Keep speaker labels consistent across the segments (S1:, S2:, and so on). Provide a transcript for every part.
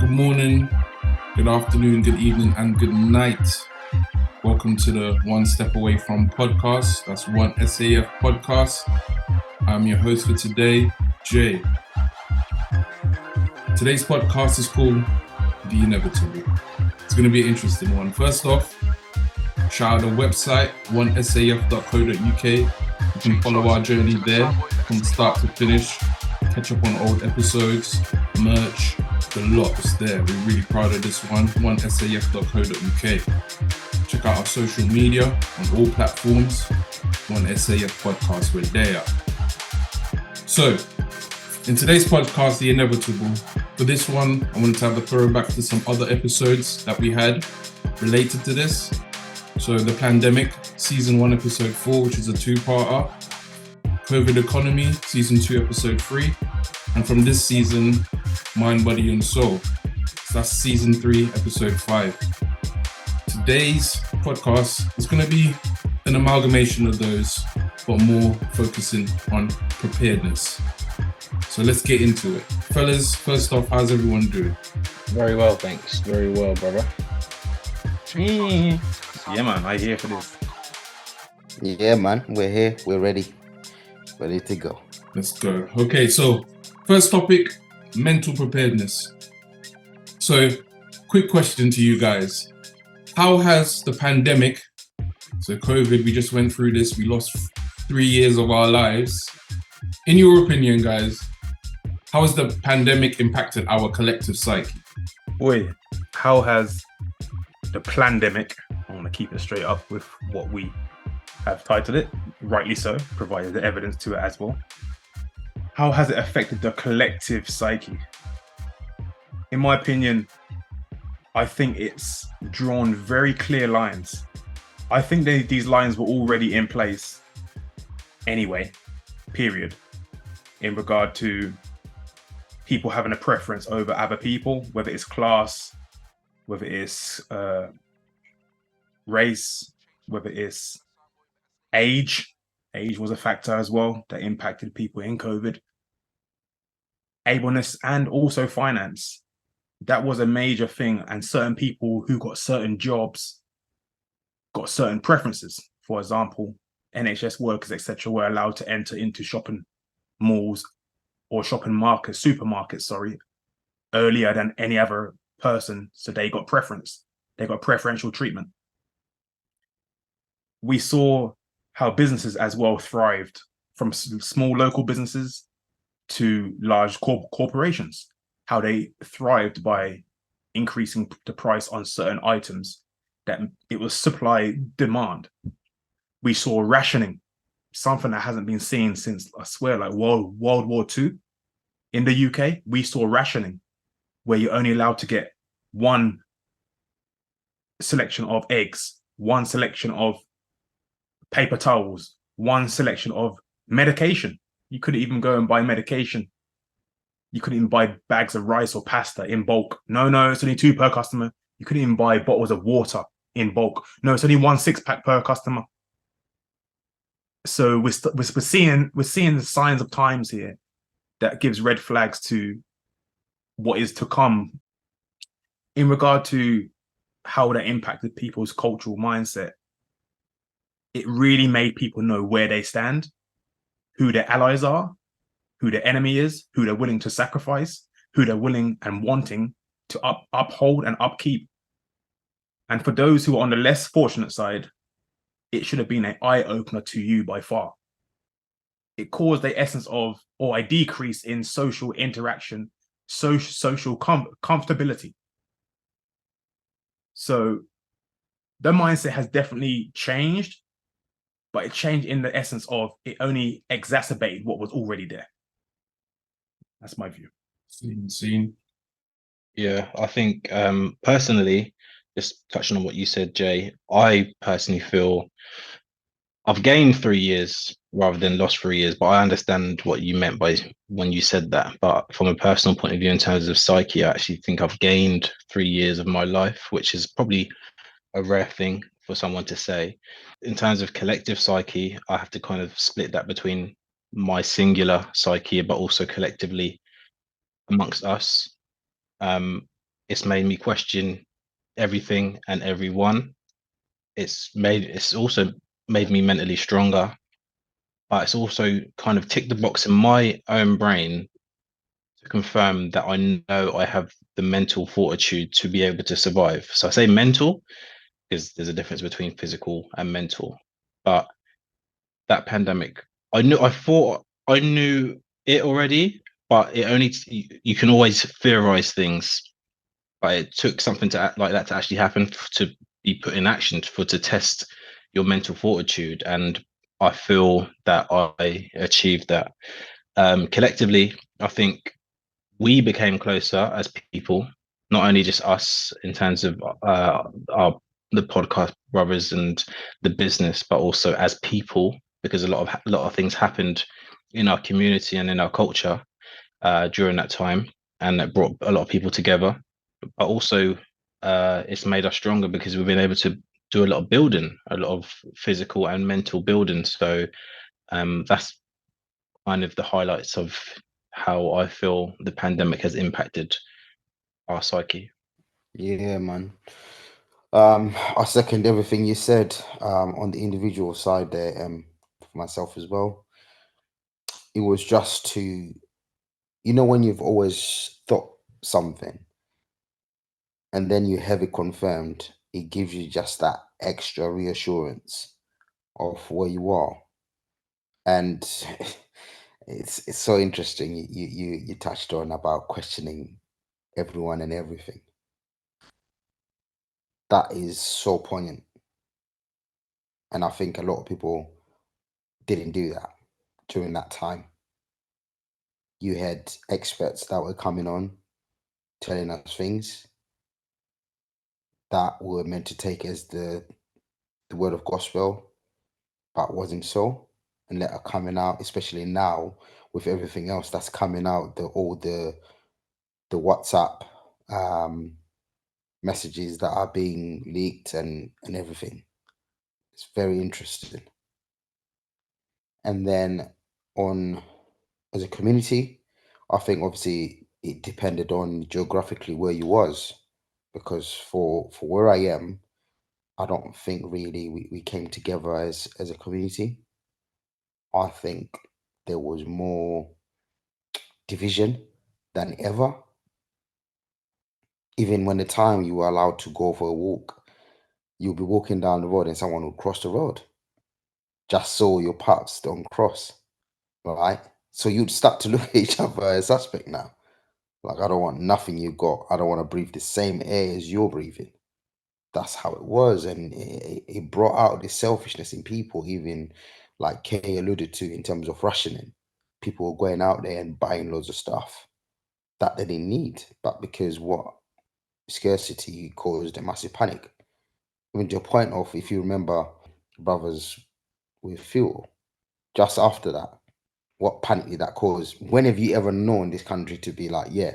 S1: Good morning, good afternoon, good evening, and good night. Welcome to the One Step Away From podcast. That's One SAF podcast. I'm your host for today, Jay. Today's podcast is called The Inevitable. It's going to be an interesting one. First off, shout out the website, onesaf.co.uk. You can follow our journey there from start to finish, catch up on old episodes, merch, the lot is there. We're really proud of this one, onesaf.co.uk. Check out our social media on all platforms, One SAF Podcast, we're there. So, in today's podcast, The Inevitable, for this one, I wanted to have a throwback to some other episodes that we had related to this. So, The Pandemic, Season 1, Episode 4, which is a two-parter. COVID Economy, Season 2, Episode 3. And from this season, Mind, Body and Soul. So that's Season 3, Episode 5. Today's podcast is going to be an amalgamation of those, but more focusing on preparedness. So let's get into it. Fellas, first off, how's everyone doing?
S2: Very well, thanks. Very well, brother.
S3: Yeah, man, I'm here for this.
S4: Yeah, man, we're here. We're ready to go.
S1: Let's go. Okay, so first topic, mental preparedness. So, quick question to you guys. How has the pandemic, so COVID, we just went through this, we lost 3 years of our lives. In your opinion, guys, how has the pandemic impacted our collective psyche?
S3: Boy, how has the plandemic, I want to keep it straight up with what we have titled it, rightly so, provided the evidence to it as well. How has it affected the collective psyche? In my opinion, I think it's drawn very clear lines. I think these lines were already in place anyway, period, in regard to people having a preference over other people, whether it's class, whether it's race, whether it's age. Age was a factor as well that impacted people in COVID. Ableness and also finance. That was a major thing, and certain people who got certain jobs got certain preferences. For example, NHS workers, etc., were allowed to enter into shopping malls or supermarkets, earlier than any other person, so they got preference. They got preferential treatment. We saw how businesses as well thrived, from small local businesses to large corporations, how they thrived by increasing the price on certain items, that it was supply demand. We saw rationing, something that hasn't been seen since, I swear, like World War II. In the UK, we saw rationing, where you're only allowed to get one selection of eggs, one selection of paper towels, one selection of medication. You couldn't even go and buy medication. You couldn't even buy bags of rice or pasta in bulk. No, it's only 2 per customer. You couldn't even buy bottles of water in bulk. No, it's only 1 6-pack per customer. So we're seeing the signs of times here that gives red flags to what is to come in regard to how that impacted people's cultural mindset. It really made people know where they stand, who their allies are, who their enemy is, who they're willing to sacrifice, who they're willing and wanting to uphold and upkeep. And for those who are on the less fortunate side, it should have been an eye-opener to you by far. It caused the essence of, or a decrease in social interaction, social comfortability. So the mindset has definitely changed, but it changed in the essence of it only exacerbated what was already there. That's my view.
S1: Scene.
S2: Yeah, I think personally, just touching on what you said, Jay, I personally feel I've gained 3 years rather than lost 3 years, but I understand what you meant by when you said that. But from a personal point of view, in terms of psyche, I actually think I've gained 3 years of my life, which is probably a rare thing for someone to say. In terms of collective psyche, I have to kind of split that between my singular psyche, but also collectively amongst us. it's made me question everything and everyone. It's also made me mentally stronger, but it's also kind of ticked the box in my own brain to confirm that I know I have the mental fortitude to be able to survive. So I say mental because there's a difference between physical and mental. But that pandemic, I thought I knew it already, but it only you can always theorize things. But it took something to act like that to actually happen to be put in action to test your mental fortitude, and I feel that I achieved that. Collectively, I think we became closer as people, not only just us in terms of our the podcast brothers and the business, but also as people, because a lot of things happened in our community and in our culture during that time, and that brought a lot of people together. But also, it's made us stronger because we've been able to do a lot of building, a lot of physical and mental building. So that's kind of the highlights of how I feel the pandemic has impacted our psyche.
S4: Yeah, man. I second everything you said on the individual side there, for myself as well. It was just to, when you've always thought something and then you have it confirmed, it gives you just that extra reassurance of where you are. And it's so interesting. You touched on about questioning everyone and everything. That is so poignant. And I think a lot of people didn't do that during that time. You had experts that were coming on telling us things that were meant to take as the word of gospel, but wasn't so. And that are coming out, especially now with everything else that's coming out, all the WhatsApp messages that are being leaked and everything. It's very interesting. And then on as a community, I think obviously it depended on geographically where you was, because for where I am, I don't think really we came together as a community. I think there was more division than ever. Even when the time you were allowed to go for a walk, you'll be walking down the road and someone will cross the road just so your paths don't cross, right? So you'd start to look at each other as suspect now. Like, I don't want nothing you got. I don't want to breathe the same air as you're breathing. That's how it was. And it brought out this selfishness in people, even like Kay alluded to in terms of rationing. People were going out there and buying loads of stuff that they didn't need, but because what scarcity caused a massive panic. Even to a point of, if you remember, brothers with fuel, just after that, what panic did that cause? When have you ever known this country to be like, yeah,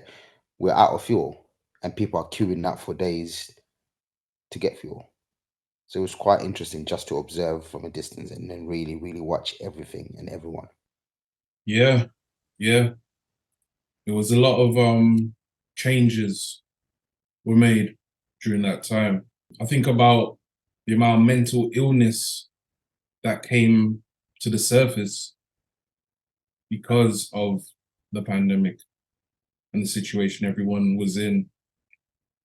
S4: we're out of fuel, and people are queuing that for days to get fuel? So it was quite interesting just to observe from a distance and then really, really watch everything and everyone.
S1: Yeah, yeah. There was a lot of changes were made during that time. I think about the amount of mental illness that came to the surface because of the pandemic and the situation everyone was in.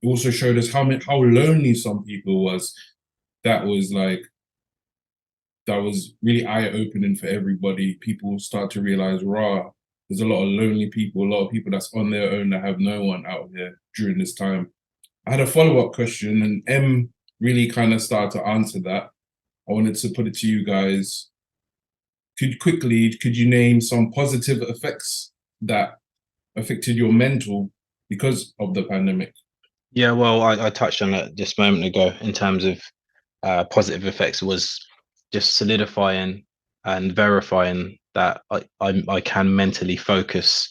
S1: It also showed us how lonely some people was. That was really eye-opening for everybody. People start to realize, there's a lot of lonely people, a lot of people that's on their own that have no one out here during this time. I had a follow-up question, and M really kind of started to answer that. I wanted to put it to you guys. Could you name some positive effects that affected your mental because of the pandemic?
S2: Yeah, well, I touched on it just a moment ago in terms of positive effects was just solidifying and verifying that I can mentally focus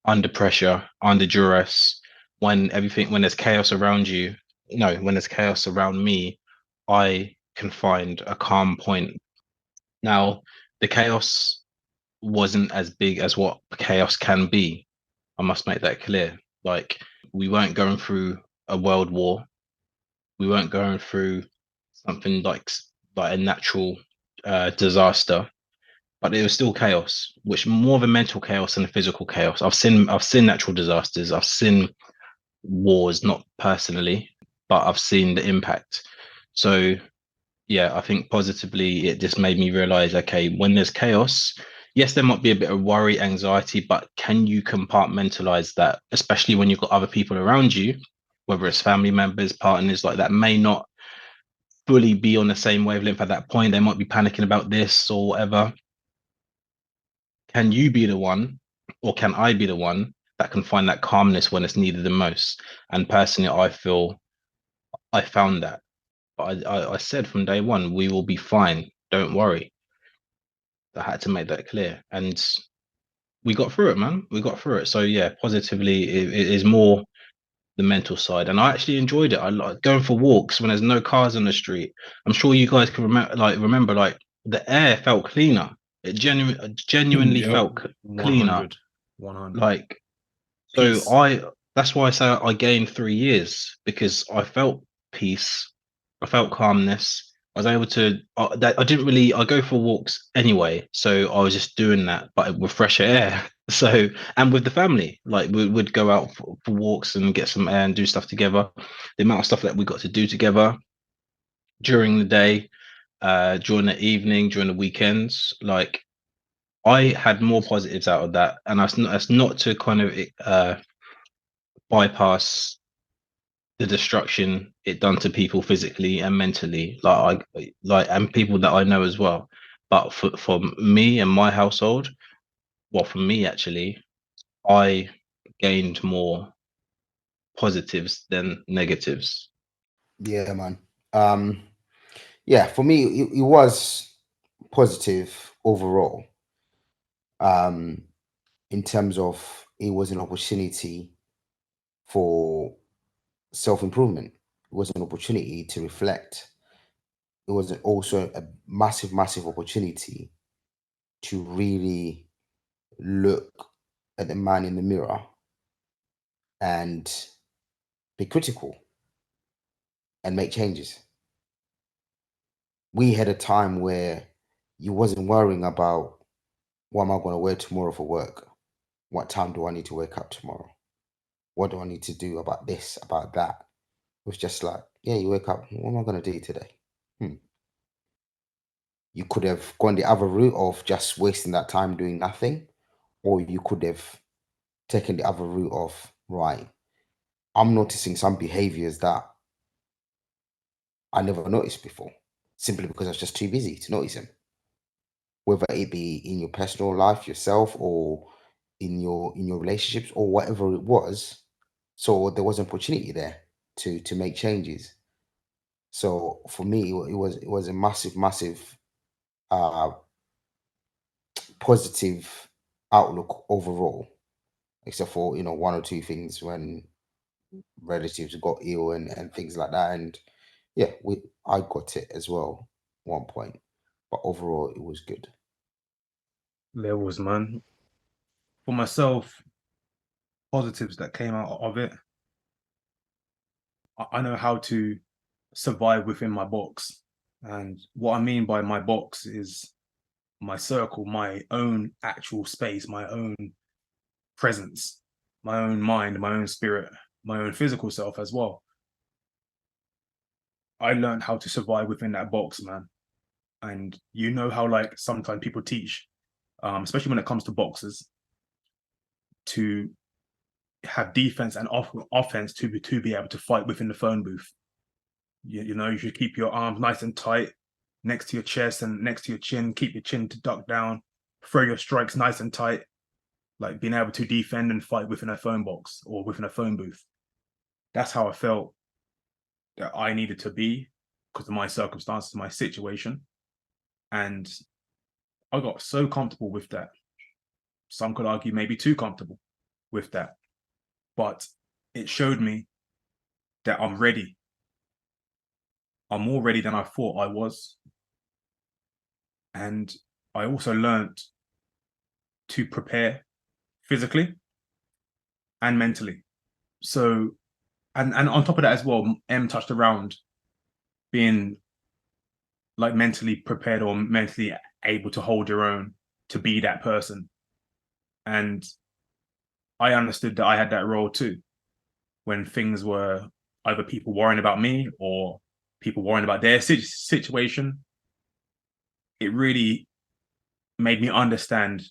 S2: under pressure, under duress, when there's chaos around you. No, when there's chaos around me, I can find a calm point. Now, the chaos wasn't as big as what chaos can be. I must make that clear. Like, we weren't going through a world war. We weren't going through something like a natural disaster, but it was still chaos, which more of a mental chaos than a physical chaos. I've seen natural disasters. I've seen wars, not personally, but I've seen the impact. So yeah, I think positively it just made me realize, okay, when there's chaos, yes, there might be a bit of worry, anxiety, but can you compartmentalize that, especially when you've got other people around you, whether it's family members, partners, like that may not fully be on the same wavelength at that point. They might be panicking about this or whatever. Can you be the one, or can I be the one that can find that calmness when it's needed the most? And personally, I feel I found that. I said from day one, we will be fine. Don't worry. I had to make that clear, and we got through it, man. We got through it. So yeah, positively, it is more the mental side, and I actually enjoyed it. I like going for walks when there's no cars on the street. I'm sure you guys can remember like the air felt cleaner. It genuinely
S1: Yep.
S2: felt cleaner.
S3: 100.
S2: Like
S3: Peace.
S2: so, that's why I say I gained 3 years, because I felt peace, I felt calmness. I was able to. I didn't really. I go for walks anyway, so I was just doing that, but with fresher air. So, and with the family, like we would go out for walks and get some air and do stuff together. The amount of stuff that we got to do together during the day, during the evening, during the weekends, like I had more positives out of that, and that's not to kind of bypass the destruction it done to people physically and mentally, and people that I know as well. But for me and my household, well, for me actually, I gained more positives than negatives.
S4: Yeah, man. Yeah, for me, it was positive overall. In terms of it was an opportunity for self-improvement. It was an opportunity to reflect. It was also a massive, massive opportunity to really look at the man in the mirror and be critical and make changes. We had a time where you wasn't worrying about what am I going to wear tomorrow for work? What time do I need to wake up tomorrow? What do I need to do about this, about that? It was just like, yeah, you wake up, what am I going to do today? You could have gone the other route of just wasting that time doing nothing, or you could have taken the other route of, right, I'm noticing some behaviors that I never noticed before, simply because I was just too busy to notice them. Whether it be in your personal life, yourself, or in your relationships, or whatever it was. So there was an opportunity there to make changes. So for me, it was a massive, massive uh, positive outlook overall, except for one or two things when relatives got ill and things like that. And yeah, I got it as well one point, but overall it was good.
S3: Levels, man. For myself, positives that came out of it. I know how to survive within my box. And what I mean by my box is my circle, my own actual space, my own presence, my own mind, my own spirit, my own physical self as well. I learned how to survive within that box, man. And you know how like sometimes people teach, especially when it comes to boxers, to have defense and offense to be able to fight within the phone booth. You know, you should keep your arms nice and tight next to your chest and next to your chin. Keep your chin to duck down. Throw your strikes nice and tight, like being able to defend and fight within a phone box or within a phone booth. That's how I felt that I needed to be because of my circumstances, my situation. And I got so comfortable with that. Some could argue maybe too comfortable with that. But it showed me that I'm ready. I'm more ready than I thought I was. And I also learned to prepare physically and mentally. So And on top of that as well, M touched around being like mentally prepared or mentally able to hold your own, to be that person. And I understood that I had that role too, when things were either people worrying about me or people worrying about their situation. It really made me understand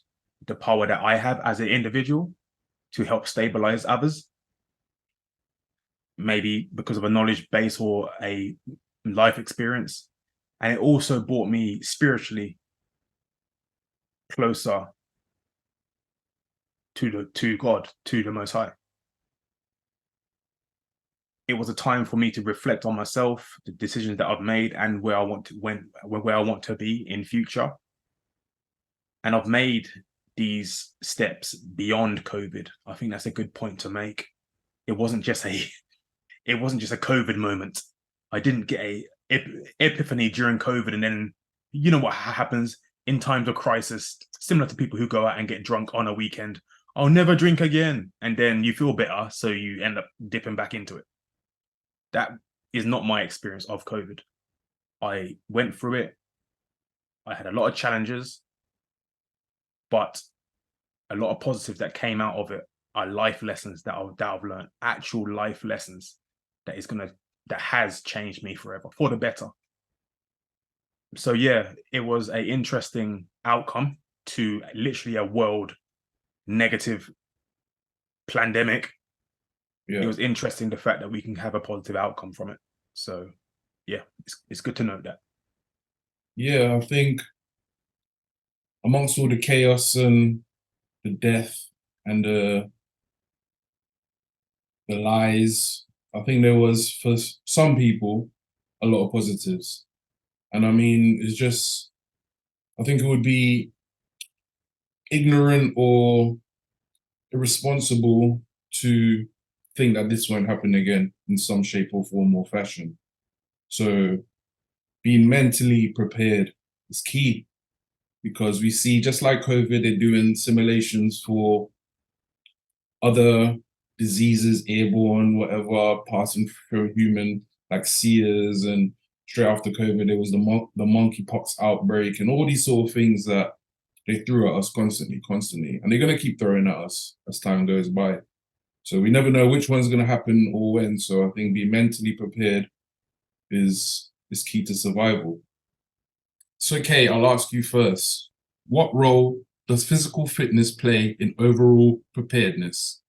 S3: the power that I have as an individual to help stabilize others. Maybe because of a knowledge base or a life experience. And it also brought me spiritually closer to God, to the Most High. It was a time for me to reflect on myself, the decisions that I've made, and where I want to be in future. And I've made these steps beyond COVID. I think that's a good point to make. It wasn't just a COVID moment. I didn't get a epiphany during COVID, and then you know what happens in times of crisis, similar to people who go out and get drunk on a weekend. I'll never drink again, and then you feel better, so you end up dipping back into it. That is not my experience of COVID. I went through it. I had a lot of challenges, but a lot of positives that came out of it are life lessons that I've learned, actual life lessons that has changed me forever for the better. So yeah, it was an interesting outcome to literally a world negative pandemic.
S1: Yeah.
S3: It was interesting the fact that we can have a positive outcome from it. So yeah, it's good to note that.
S1: Yeah, I think amongst all the chaos and the death and the lies, I think there was, for some people, a lot of positives. And I mean, I think it would be ignorant or irresponsible to think that this won't happen again in some shape or form or fashion. So being mentally prepared is key, because we see, just like COVID, they're doing simulations for other diseases, airborne, whatever, passing through human, like seers, and straight after COVID, there was the monkeypox outbreak and all these sort of things that they threw at us constantly. And they're going to keep throwing at us as time goes by. So we never know which one's going to happen or when. So I think being mentally prepared is key to survival. So, Kay, I'll ask you first. What role does physical fitness play in overall preparedness?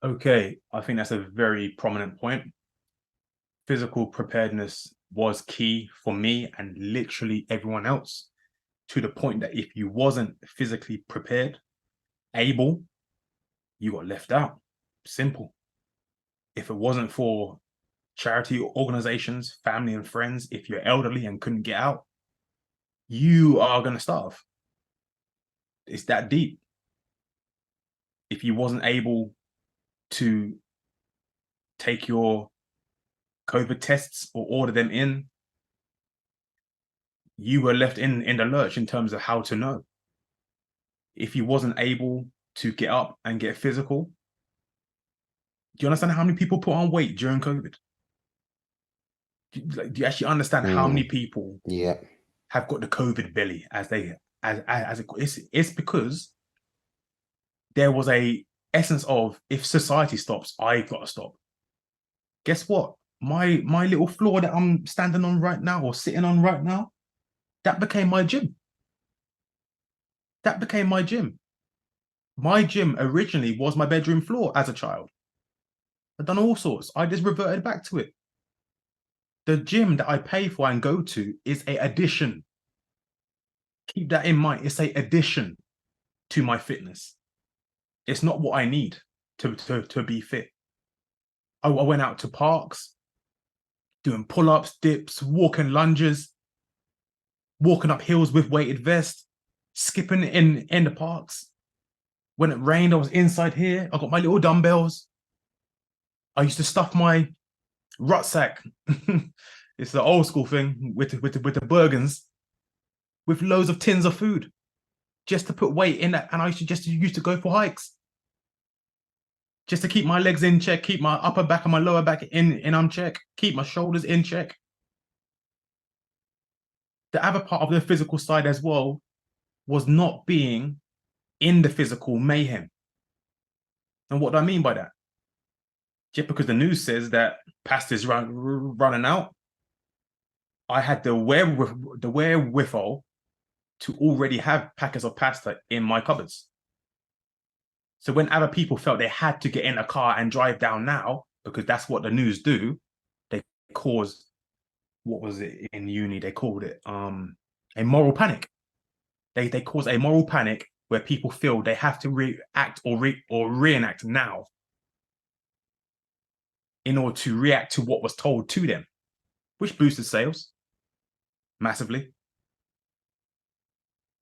S3: Okay, I think that's a very prominent point. Physical preparedness was key for me and literally everyone else, to the point that if you wasn't physically prepared, able, you got left out. Simple. If it wasn't for charity organizations, family and friends, if you're elderly and couldn't get out, you are going to starve. It's that deep. If you wasn't able to take your COVID tests or order them in, you were left in the lurch in terms of how to know. If you wasn't able to get up and get physical, do you understand how many people put on weight during COVID? Do you actually understand how many people have got the COVID belly as it's because there was a essence of, if society stops, I got to stop. Guess what? My little floor that I'm standing on right now or sitting on right now, that became my gym. That became my gym. My gym originally was my bedroom floor as a child. I've done all sorts. I just reverted back to it. The gym that I pay for and go to is an addition. Keep that in mind. It's an addition to my fitness. It's not what I need to be fit. I went out to parks, doing pull-ups, dips, walking lunges, walking up hills with weighted vests, skipping in the parks. When it rained, I was inside here. I got my little dumbbells. I used to stuff my rucksack. It's the old school thing with the Bergens, with loads of tins of food, just to put weight in that. And I used to go for hikes. just to keep my legs in check, keep my upper back and my lower back in check, keep my shoulders in check. The other part of the physical side as well was not being in the physical mayhem. And what do I mean by that? Just because the news says that pasta's running out, I had the wherewithal to already have packets of pasta in my cupboards. So when other people felt they had to get in a car and drive down now, because that's what the news do, they cause, what was it in uni? They called it a moral panic. They cause a moral panic where people feel they have to react or reenact now in order to react to what was told to them, which boosted sales massively.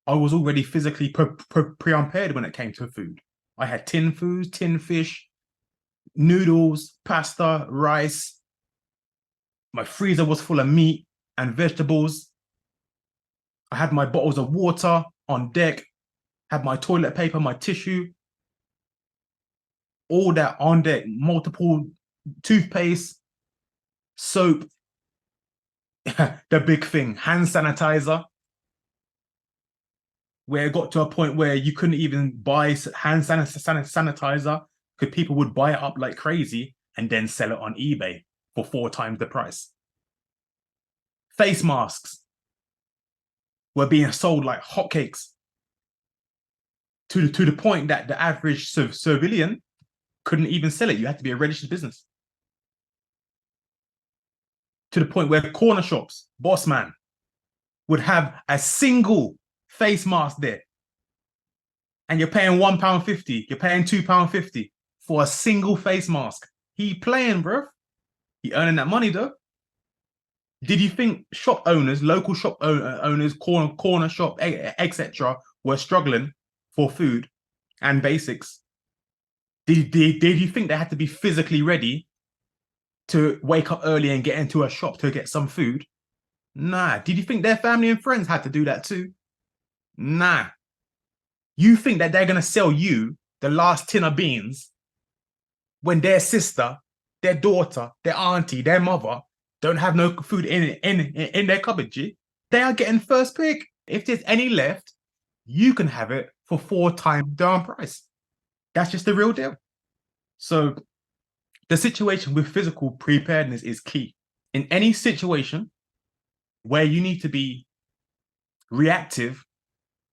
S3: I was already physically pre-prepared when it came to food. I had tin foods, tin fish, noodles, pasta, rice. My freezer was full of meat and vegetables. I had my bottles of water on deck, had my toilet paper, my tissue, all that on deck, multiple toothpaste, soap, the big thing, hand sanitizer, where it got to a point where you couldn't even buy hand sanitizer because people would buy it up like crazy and then sell it on eBay for 4 times the price. Face masks were being sold like hotcakes to the point that the average civilian couldn't even sell it. You had to be a registered business. To the point where corner shops, boss man, would have a single face mask there. And you're paying £1.50, you're paying £2.50 for a single face mask. He playing, bro. He earning that money though. Did you think shop owners, local shop owners, corner shop, etc., were struggling for food and basics? Did you think they had to be physically ready to wake up early and get into a shop to get some food? Nah. Did you think their family and friends had to do that too? Nah. You think that they're going to sell you the last tin of beans when their sister, their daughter, their auntie, their mother don't have no food in their cupboard, G? They are getting first pick. If there's any left, you can have it for 4 times down price. That's just the real deal. So the situation with physical preparedness is key. In any situation where you need to be reactive,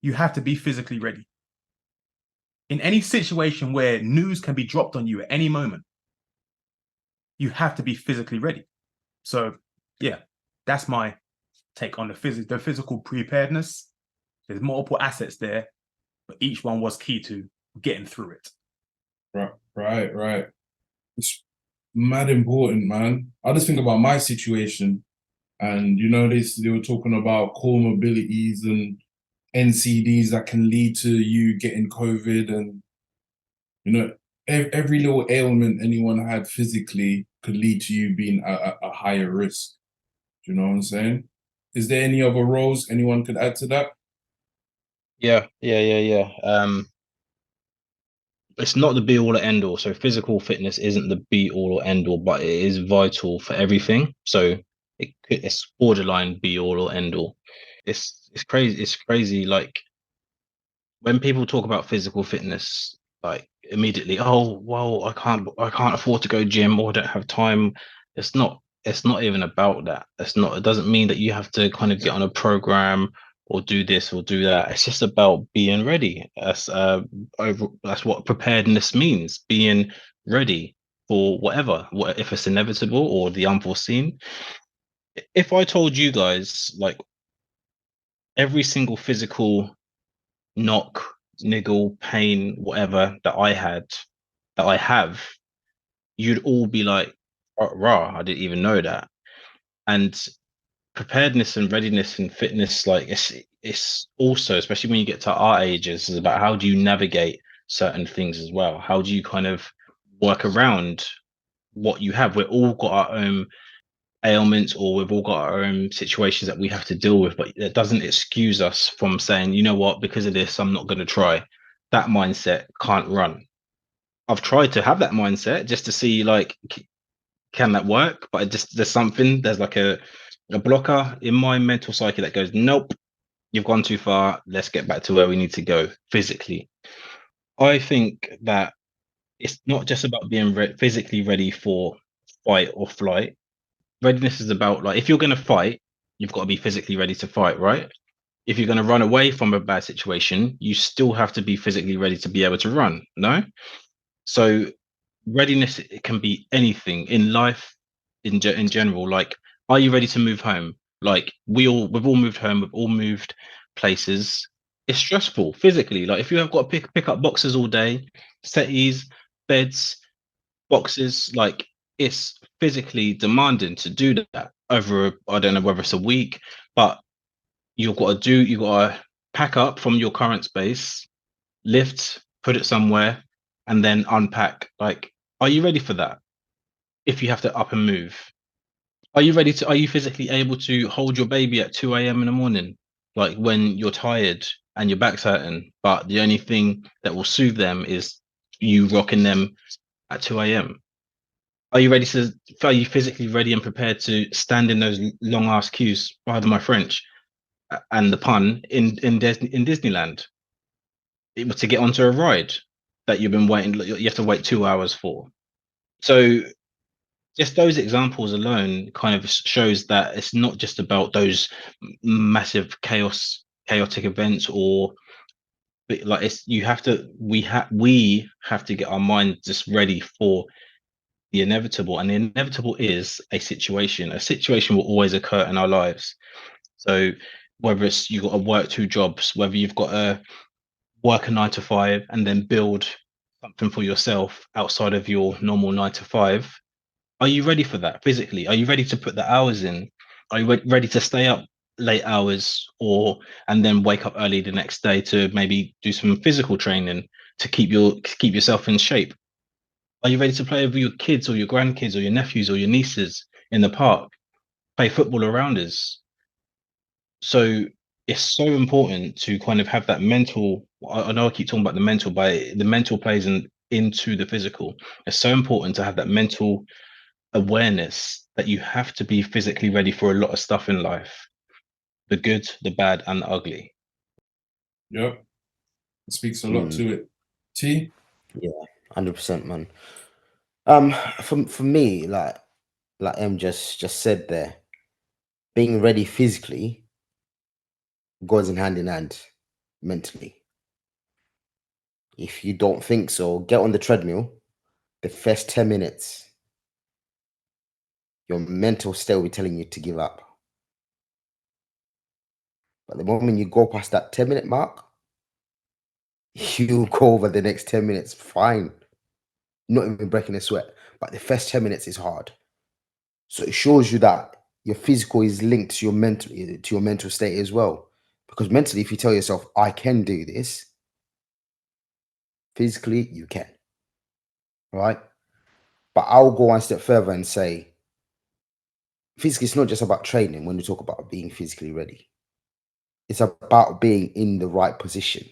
S3: you have to be physically ready. In any situation where news can be dropped on you at any moment, you have to be physically ready. So yeah, that's my take on the physical preparedness. There's multiple assets there, but each one was key to getting through it.
S1: Right. It's mad important, man. I just think about my situation, and they were talking about comorbidities and NCDs that can lead to you getting COVID, and every little ailment anyone had physically could lead to you being at a higher risk. Do you know what I'm saying? Is there any other roles anyone could add to that?
S2: Yeah. It's not the be all or end all. So physical fitness isn't the be all or end all, but it is vital for everything. So it's borderline be all or end all. It's crazy. It's crazy. Like when people talk about physical fitness, like immediately, oh well, I can't afford to go gym or I don't have time. It's not even about that. It doesn't mean that you have to kind of get on a program or do this or do that. It's just about being ready. That's what preparedness means, being ready for whatever, if it's inevitable or the unforeseen. If I told you guys, like, every single physical knock, niggle, pain, whatever that I have, you'd all be like, rah, I didn't even know that. And preparedness and readiness and fitness, like it's also, especially when you get to our ages, is about how do you navigate certain things as well. How do you kind of work around what you have? We've all got our own ailments, or we've all got our own situations that we have to deal with, but it doesn't excuse us from saying, you know what, because of this, I'm not going to try. That mindset can't run. I've tried to have that mindset just to see like can that work, but there's like a blocker in my mental psyche that goes, nope, you've gone too far, let's get back to where we need to go physically. I think that it's not just about being physically ready for fight or flight. Readiness is about, like, if you're going to fight, you've got to be physically ready to fight, right? If you're going to run away from a bad situation, you still have to be physically ready to be able to run. No. So readiness, it can be anything in life, in general. Like, are you ready to move home? Like, we've all moved home, we've all moved places. It's stressful physically. Like, if you have got to pick up boxes all day, settees, beds, boxes, like, it's physically demanding to do that over I don't know whether it's a week, but you've got to pack up from your current space, lift, put it somewhere, and then unpack. Like, are you ready for that? If you have to up and move, are you physically able to hold your baby at 2 a.m. in the morning, like when you're tired and your back's hurting, but the only thing that will soothe them is you rocking them at 2 a.m.? Are you physically ready and prepared to stand in those long ass queues, pardon my French, and the pun, in Disneyland, to get onto a ride that you've been waiting, you have to wait 2 hours for? So just those examples alone kind of shows that it's not just about those massive chaotic events, or like, we have to get our mind just ready for the inevitable. And the inevitable is a situation will always occur in our lives. So whether it's you've got to work 2 jobs, whether you've got to work a 9 to 5 and then build something for yourself outside of your normal 9 to 5, are you ready for that physically? Are you ready to put the hours in? Are you ready to stay up late hours, and then wake up early the next day to maybe do some physical training to keep yourself in shape? Are you ready to play with your kids or your grandkids or your nephews or your nieces in the park, play football around us? So it's so important to kind of have that mental. I know I keep talking about the mental, but the mental plays into the physical. It's so important to have that mental awareness that you have to be physically ready for a lot of stuff in life, the good, the bad, and the ugly.
S1: Yep. It speaks a lot to it. T?
S4: Yeah, 100%, man. For me, like M just said there, being ready physically goes in hand mentally. If you don't think so, get on the treadmill. The first 10 minutes, your mental state will be telling you to give up. But the moment you go past that 10-minute mark, you go over the next 10 minutes fine, not even breaking a sweat. But the first 10 minutes is hard. So it shows you that your physical is linked to your mental state as well. Because mentally, if you tell yourself, I can do this, physically, you can. Right? But I'll go one step further and say, physically, it's not just about training when we talk about being physically ready. It's about being in the right position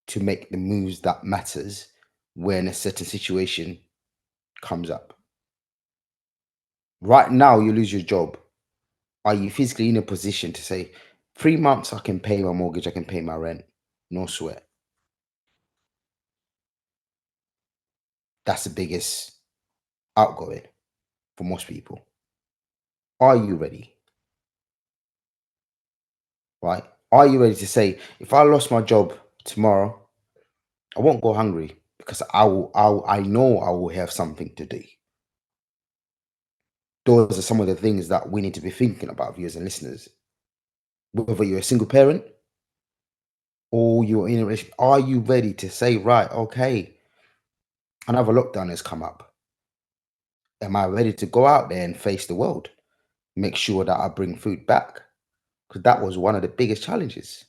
S4: to make the moves that matters when a certain situation comes up. Right now, you lose your job. Are you physically in a position to say, 3 months, I can pay my mortgage, I can pay my rent, no sweat? That's the biggest outgoing for most people. Are you ready? Right? Are you ready to say, if I lost my job tomorrow, I won't go hungry because I know I will have something to do. Those are some of the things that we need to be thinking about, viewers and listeners. Whether you're a single parent or you're in a relationship, are you ready to say, right, okay, another lockdown has come up. Am I ready to go out there and face the world? Make sure that I bring food back. Because that was one of the biggest challenges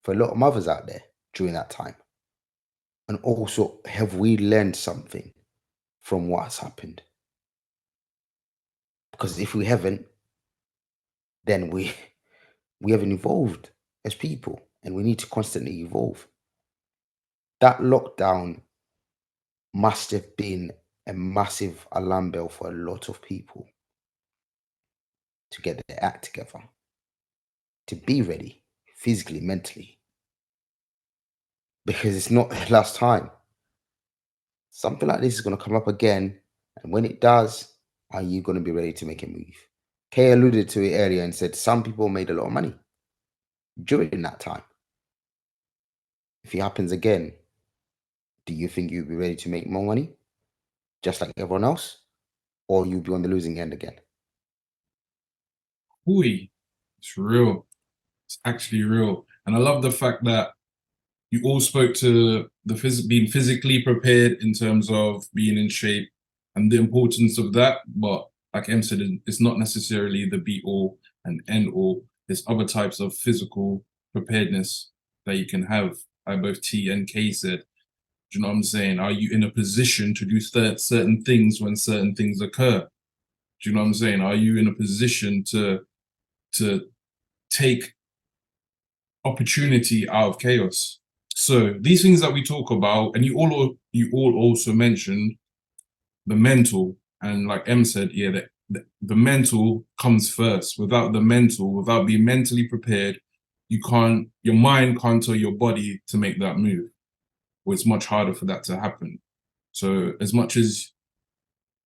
S4: for a lot of mothers out there during that time. And also, have we learned something from what's happened? Because if we haven't, then we haven't evolved as people, and we need to constantly evolve. that lockdown must have been a massive alarm bell for a lot of people to get their act together, to be ready physically, mentally, because it's not the last time. Something like this is going to come up again, and when it does, are you going to be ready to make a move? Kay alluded to it earlier and said some people made a lot of money during that time. If it happens again, do you think you'll be ready to make more money, just like everyone else, or you'll be on the losing end again?
S1: Ooh, it's real. It's actually real. And I love the fact that you all spoke to the being physically prepared in terms of being in shape and the importance of that. But like Em said, it's not necessarily the be all and end all. There's other types of physical preparedness that you can have, like both T and K said. Do you know what I'm saying? Are you in a position to do certain things when certain things occur? Do you know what I'm saying? Are you in a position to take opportunity out of chaos? So these things that we talk about, and you all also mentioned the mental, and like Em said, yeah, the mental comes first. Without the mental, without being mentally prepared, your mind can't tell your body to make that move, or it's much harder for that to happen. So as much as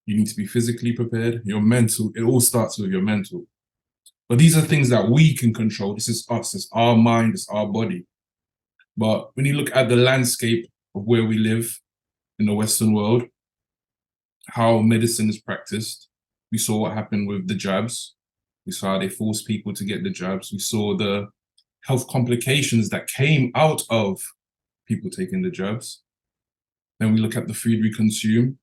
S1: you need to be physically prepared, your mental, it all starts with your mental. But these are things that we can control. This is us, it's our mind, it's our body. But when you look at the landscape of where we live in the Western world, how medicine is practiced, we saw what happened with the jabs. We saw how they forced people to get the jabs. We saw the health complications that came out of people taking the jabs. Then we look at the food we consume.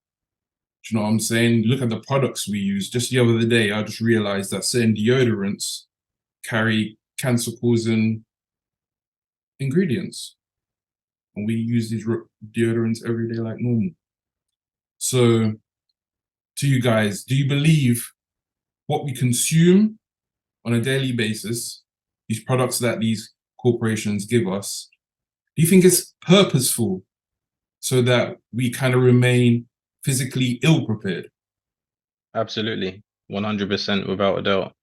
S1: Do you know what I'm saying? Look at the products we use. Just the other day, I just realized that certain deodorants carry cancer-causing ingredients. And we use these deodorants every day like normal. So, to you guys, do you believe what we consume on a daily basis, these products that these corporations give us, do you think it's purposeful so that we kind of remain physically ill-prepared?
S2: Absolutely, 100% without a doubt.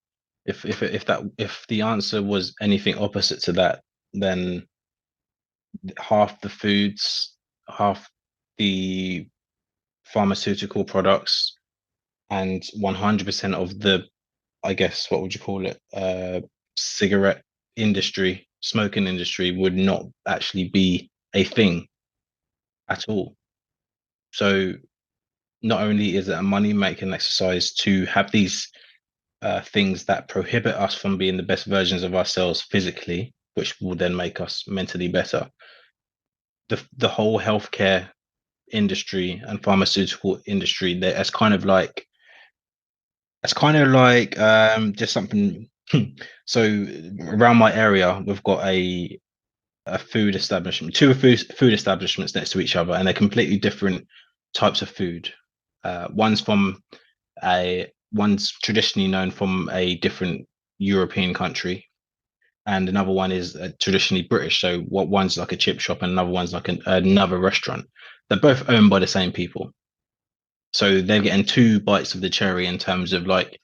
S2: If the answer was anything opposite to that, then half the foods, half the pharmaceutical products, and 100% of the, I guess, what would you call it, cigarette industry, smoking industry would not actually be a thing at all. So not only is it a money-making exercise to have these things that prohibit us from being the best versions of ourselves physically, which will then make us mentally better. The whole healthcare industry and pharmaceutical industry, that's kind of like just something. So around my area, we've got a food establishment, two food establishments next to each other, and they're completely different types of food. One's traditionally known from a different European country, and another one is traditionally British. So what one's like a chip shop, and another one's like another restaurant. They're both owned by the same people, so they're getting two bites of the cherry in terms of like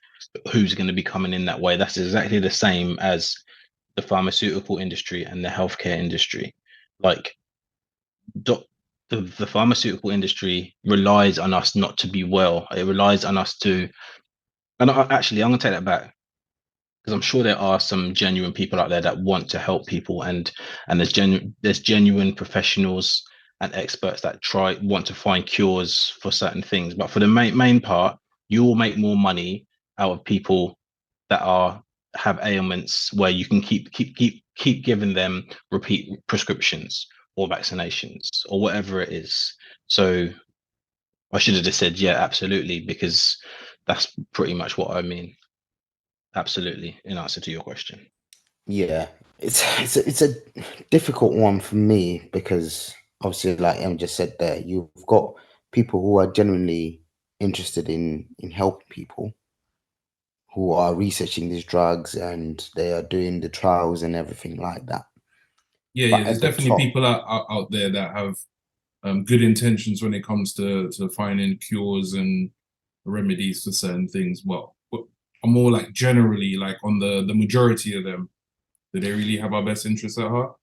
S2: who's going to be coming in that way. That's exactly the same as the pharmaceutical industry and the healthcare industry. Like the pharmaceutical industry relies on us not to be well. It relies on us to, and actually, I'm going to take that back, because I'm sure there are some genuine people out there that want to help people, and there's genuine professionals and experts that want to find cures for certain things. But for the main part, you will make more money out of people that have ailments where you can keep giving them repeat prescriptions or vaccinations or whatever it is. So I should have just said, yeah, absolutely, because that's pretty much what I mean. Absolutely, in answer to your question.
S4: Yeah, it's a difficult one for me, because obviously, like Em just said there, you've got people who are genuinely interested in helping people, who are researching these drugs and they are doing the trials and everything like that.
S1: Yeah,
S4: But
S1: yeah. There's
S4: at the
S1: definitely
S4: top,
S1: people out there that have good intentions when it comes to finding cures and remedies for certain things. But I'm more like generally like on the majority of them, do they really have our best interests at heart?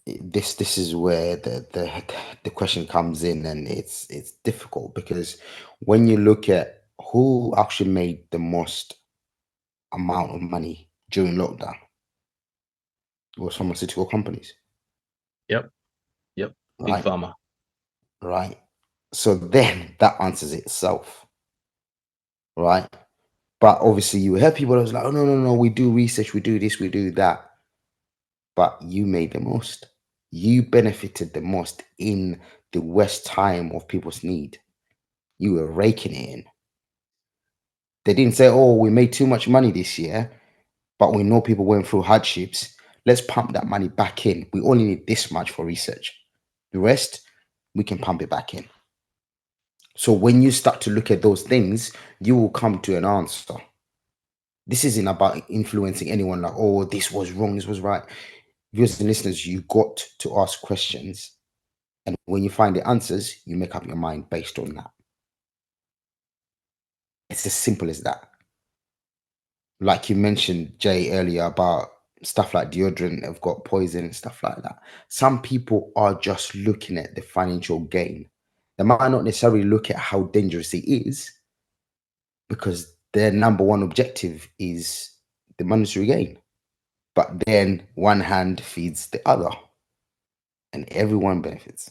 S4: This is where the question comes in, and it's difficult, because when you look at who actually made the most amount of money during lockdown, it was pharmaceutical companies,
S2: Yep. Big
S4: right?
S2: pharma.
S4: Right. So then that answers itself, right? But obviously you hear people that was like, oh no, we do research, we do this, we do that. But you made the most. You benefited the most in the worst time of people's need. You were raking it in. They didn't say, oh, we made too much money this year, but we know people went through hardships. Let's pump that money back in. We only need this much for research. The rest, we can pump it back in. So when you start to look at those things, you will come to an answer. This isn't about influencing anyone like, oh, this was wrong, this was right. Viewers and listeners, you got to ask questions. And when you find the answers, you make up your mind based on that. It's as simple as that. Like you mentioned, Jay, earlier about stuff like deodorant have got poison and stuff like that. Some people are just looking at the financial gain. They might not necessarily look at how dangerous it is, because their number one objective is the monetary gain. But then one hand feeds the other, and everyone benefits.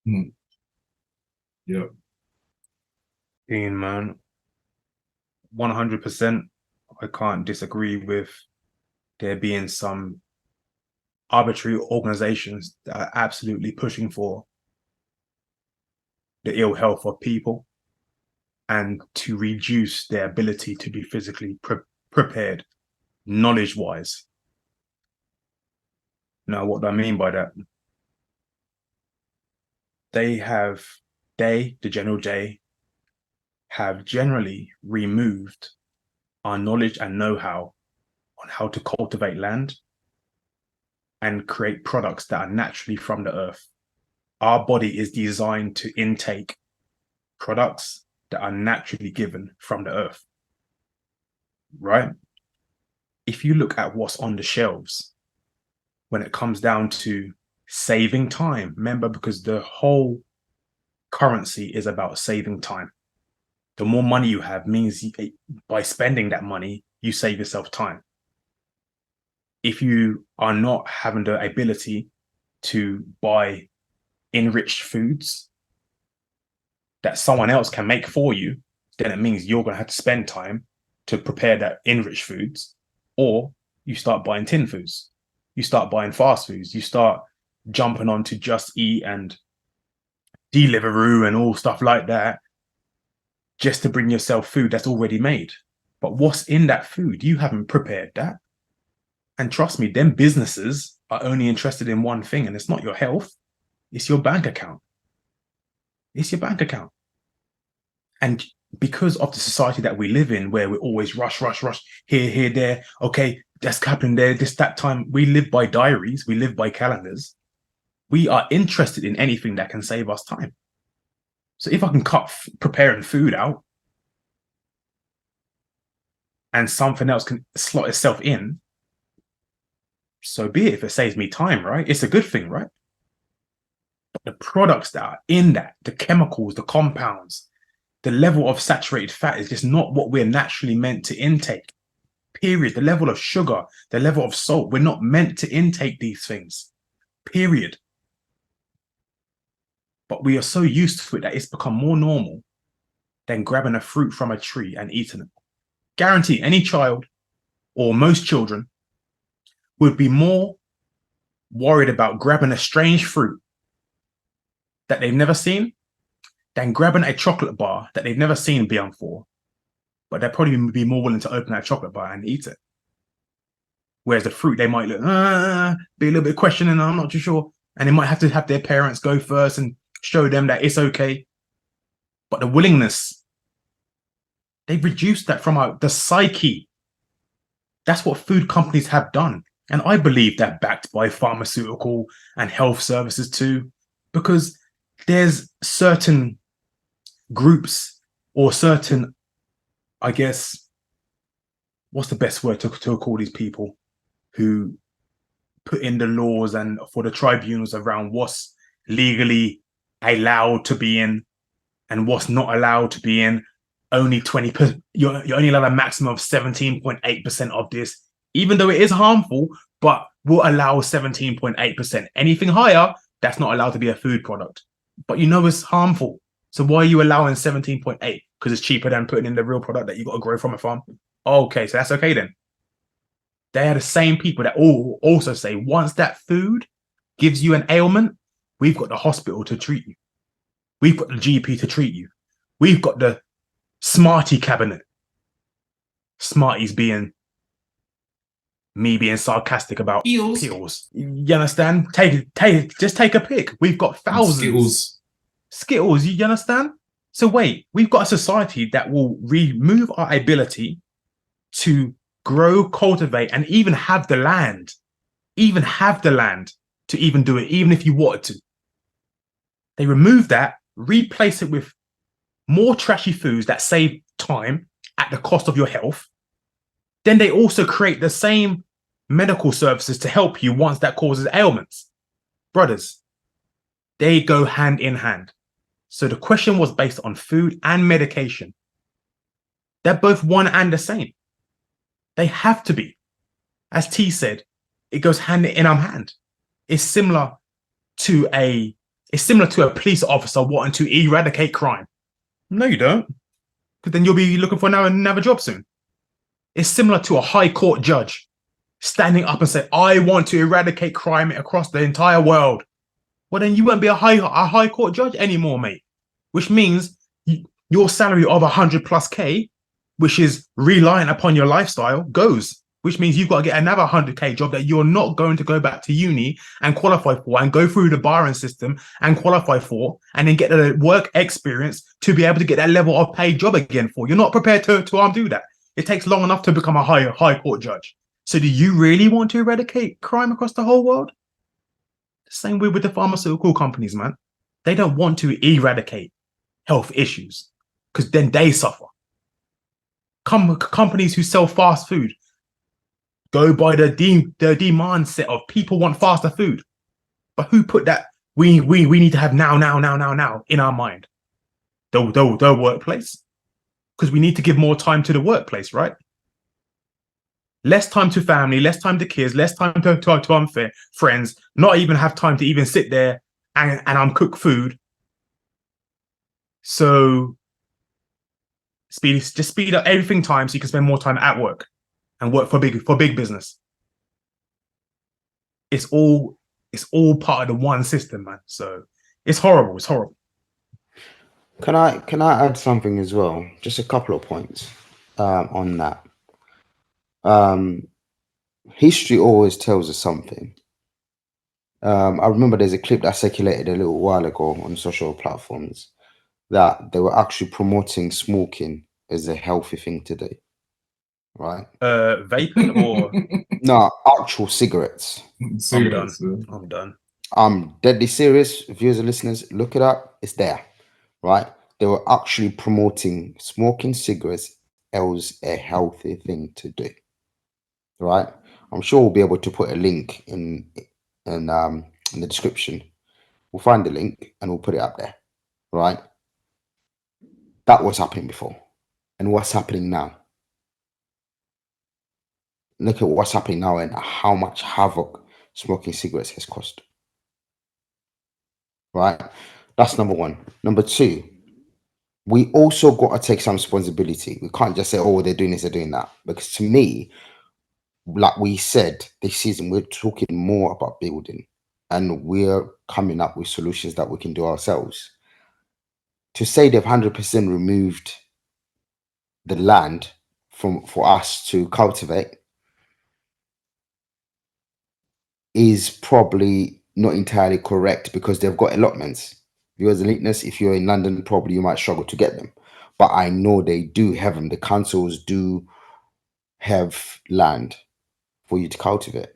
S1: Yeah.
S3: Man, 100%. I can't disagree with there being some arbitrary organizations that are absolutely pushing for the ill health of people and to reduce their ability to be physically prepared, knowledge-wise. Now, what do I mean by that? The General J, have generally removed our knowledge and know-how on how to cultivate land and create products that are naturally from the earth. Our body is designed to intake products that are naturally given from the earth, right? If you look at what's on the shelves, when it comes down to saving time, remember, because the whole currency is about saving time. The more money you have means by spending that money, you save yourself time. If you are not having the ability to buy enriched foods that someone else can make for you, then it means you're going to have to spend time to prepare that enriched foods, or you start buying tin foods, you start buying fast foods, you start jumping on to Just Eat and Deliveroo and all stuff like that, just to bring yourself food that's already made. But what's in that food? You haven't prepared that. And trust me, them businesses are only interested in one thing, and it's not your health, it's your bank account. It's your bank account. And because of the society that we live in, where we're always rush, here, there, okay, that's happening there, this, that time, we live by diaries, we live by calendars. We are interested in anything that can save us time. So if I can cut preparing food out and something else can slot itself in, so be it. If it saves me time, right? It's a good thing, right? But the products that are in that, the chemicals, the compounds, the level of saturated fat is just not what we're naturally meant to intake. Period. The level of sugar, the level of salt, we're not meant to intake these things. Period. But we are so used to it that it's become more normal than grabbing a fruit from a tree and eating it. Guarantee any child, or most children, would be more worried about grabbing a strange fruit that they've never seen than grabbing a chocolate bar that they've never seen before. But they'll probably be more willing to open that chocolate bar and eat it. Whereas the fruit, they might look, be a little bit questioning, I'm not too sure. And they might have to have their parents go first and show them that it's okay. But the willingness, they've reduced that from the psyche. That's what food companies have done. And I believe that backed by pharmaceutical and health services too. because there's certain groups or certain, I guess, what's the best word to call these people who put in the laws and for the tribunals around what's legally allowed to be in and what's not allowed to be in. Only 20%, you're only allowed a maximum of 17.8% of this, even though it is harmful, but we'll allow 17.8%. Anything higher, that's not allowed to be a food product. But you know it's harmful. So why are you allowing 17.8? Because it's cheaper than putting in the real product that you got to grow from a farm. Okay, so that's okay then. They are the same people that all also say once that food gives you an ailment, we've got the hospital to treat you. We've got the GP to treat you. We've got the Smartie cabinet. Smarties being me being sarcastic about pills. You understand? Just take a pick. We've got thousands. Skittles, you understand? So wait, we've got a society that will remove our ability to grow, cultivate, and even have the land to even do it, even if you wanted to. They remove that, replace it with more trashy foods that save time at the cost of your health. Then they also create the same medical services to help you once that causes ailments. Brothers, they go hand in hand. So the question was based on food and medication. They're both one and the same. They have to be. As T said, it goes hand in hand. It's similar to a police officer wanting to eradicate crime. No, you don't. Because then you'll be looking for another job soon. It's similar to a high court judge standing up and say, I want to eradicate crime across the entire world. Well, then you won't be a high court judge anymore, mate. Which means your salary of 100+K, which is reliant upon your lifestyle, goes. Which means you've got to get another 100K job that you're not going to go back to uni and qualify for and go through the barring system and qualify for and then get the work experience to be able to get that level of paid job again for. You're not prepared to do that. It takes long enough to become a high court judge. So do you really want to eradicate crime across the whole world? The same way with the pharmaceutical companies, man. They don't want to eradicate health issues because then they suffer. Companies who sell fast food go by the demand set of people want faster food. But who put that we need to have now in our mind? The workplace. Because we need to give more time to the workplace, right? Less time to family, less time to kids, less time to friends, not even have time to even sit there and cook food. So speed up everything time so you can spend more time at work and work for big business. It's all part of the one system, man. So it's horrible. It's horrible.
S4: Can I add something as well? Just a couple of points on that. History always tells us something. I remember there's a clip that circulated a little while ago on social platforms that they were actually promoting smoking as a healthy thing to do. Right?
S3: Vaping or
S4: no, actual cigarettes.
S3: I'm done.
S4: I'm deadly serious. Viewers and listeners, look it up. It's there. Right? They were actually promoting smoking cigarettes as a healthy thing to do. Right? I'm sure we'll be able to put a link in the description. We'll find the link and we'll put it up there. Right? That was happening before. And what's happening now? Look at what's happening now and how much havoc smoking cigarettes has caused. Right? That's number one. Number two, we also got to take some responsibility. We can't just say, oh, they're doing this, they're doing that. Because to me, like we said, this season, we're talking more about building. And we're coming up with solutions that we can do ourselves. To say they've 100% removed the land for us to cultivate is probably not entirely correct because they've got allotments. Viewers and listeners, if you're in London, probably you might struggle to get them. But I know they do have them. The councils do have land for you to cultivate.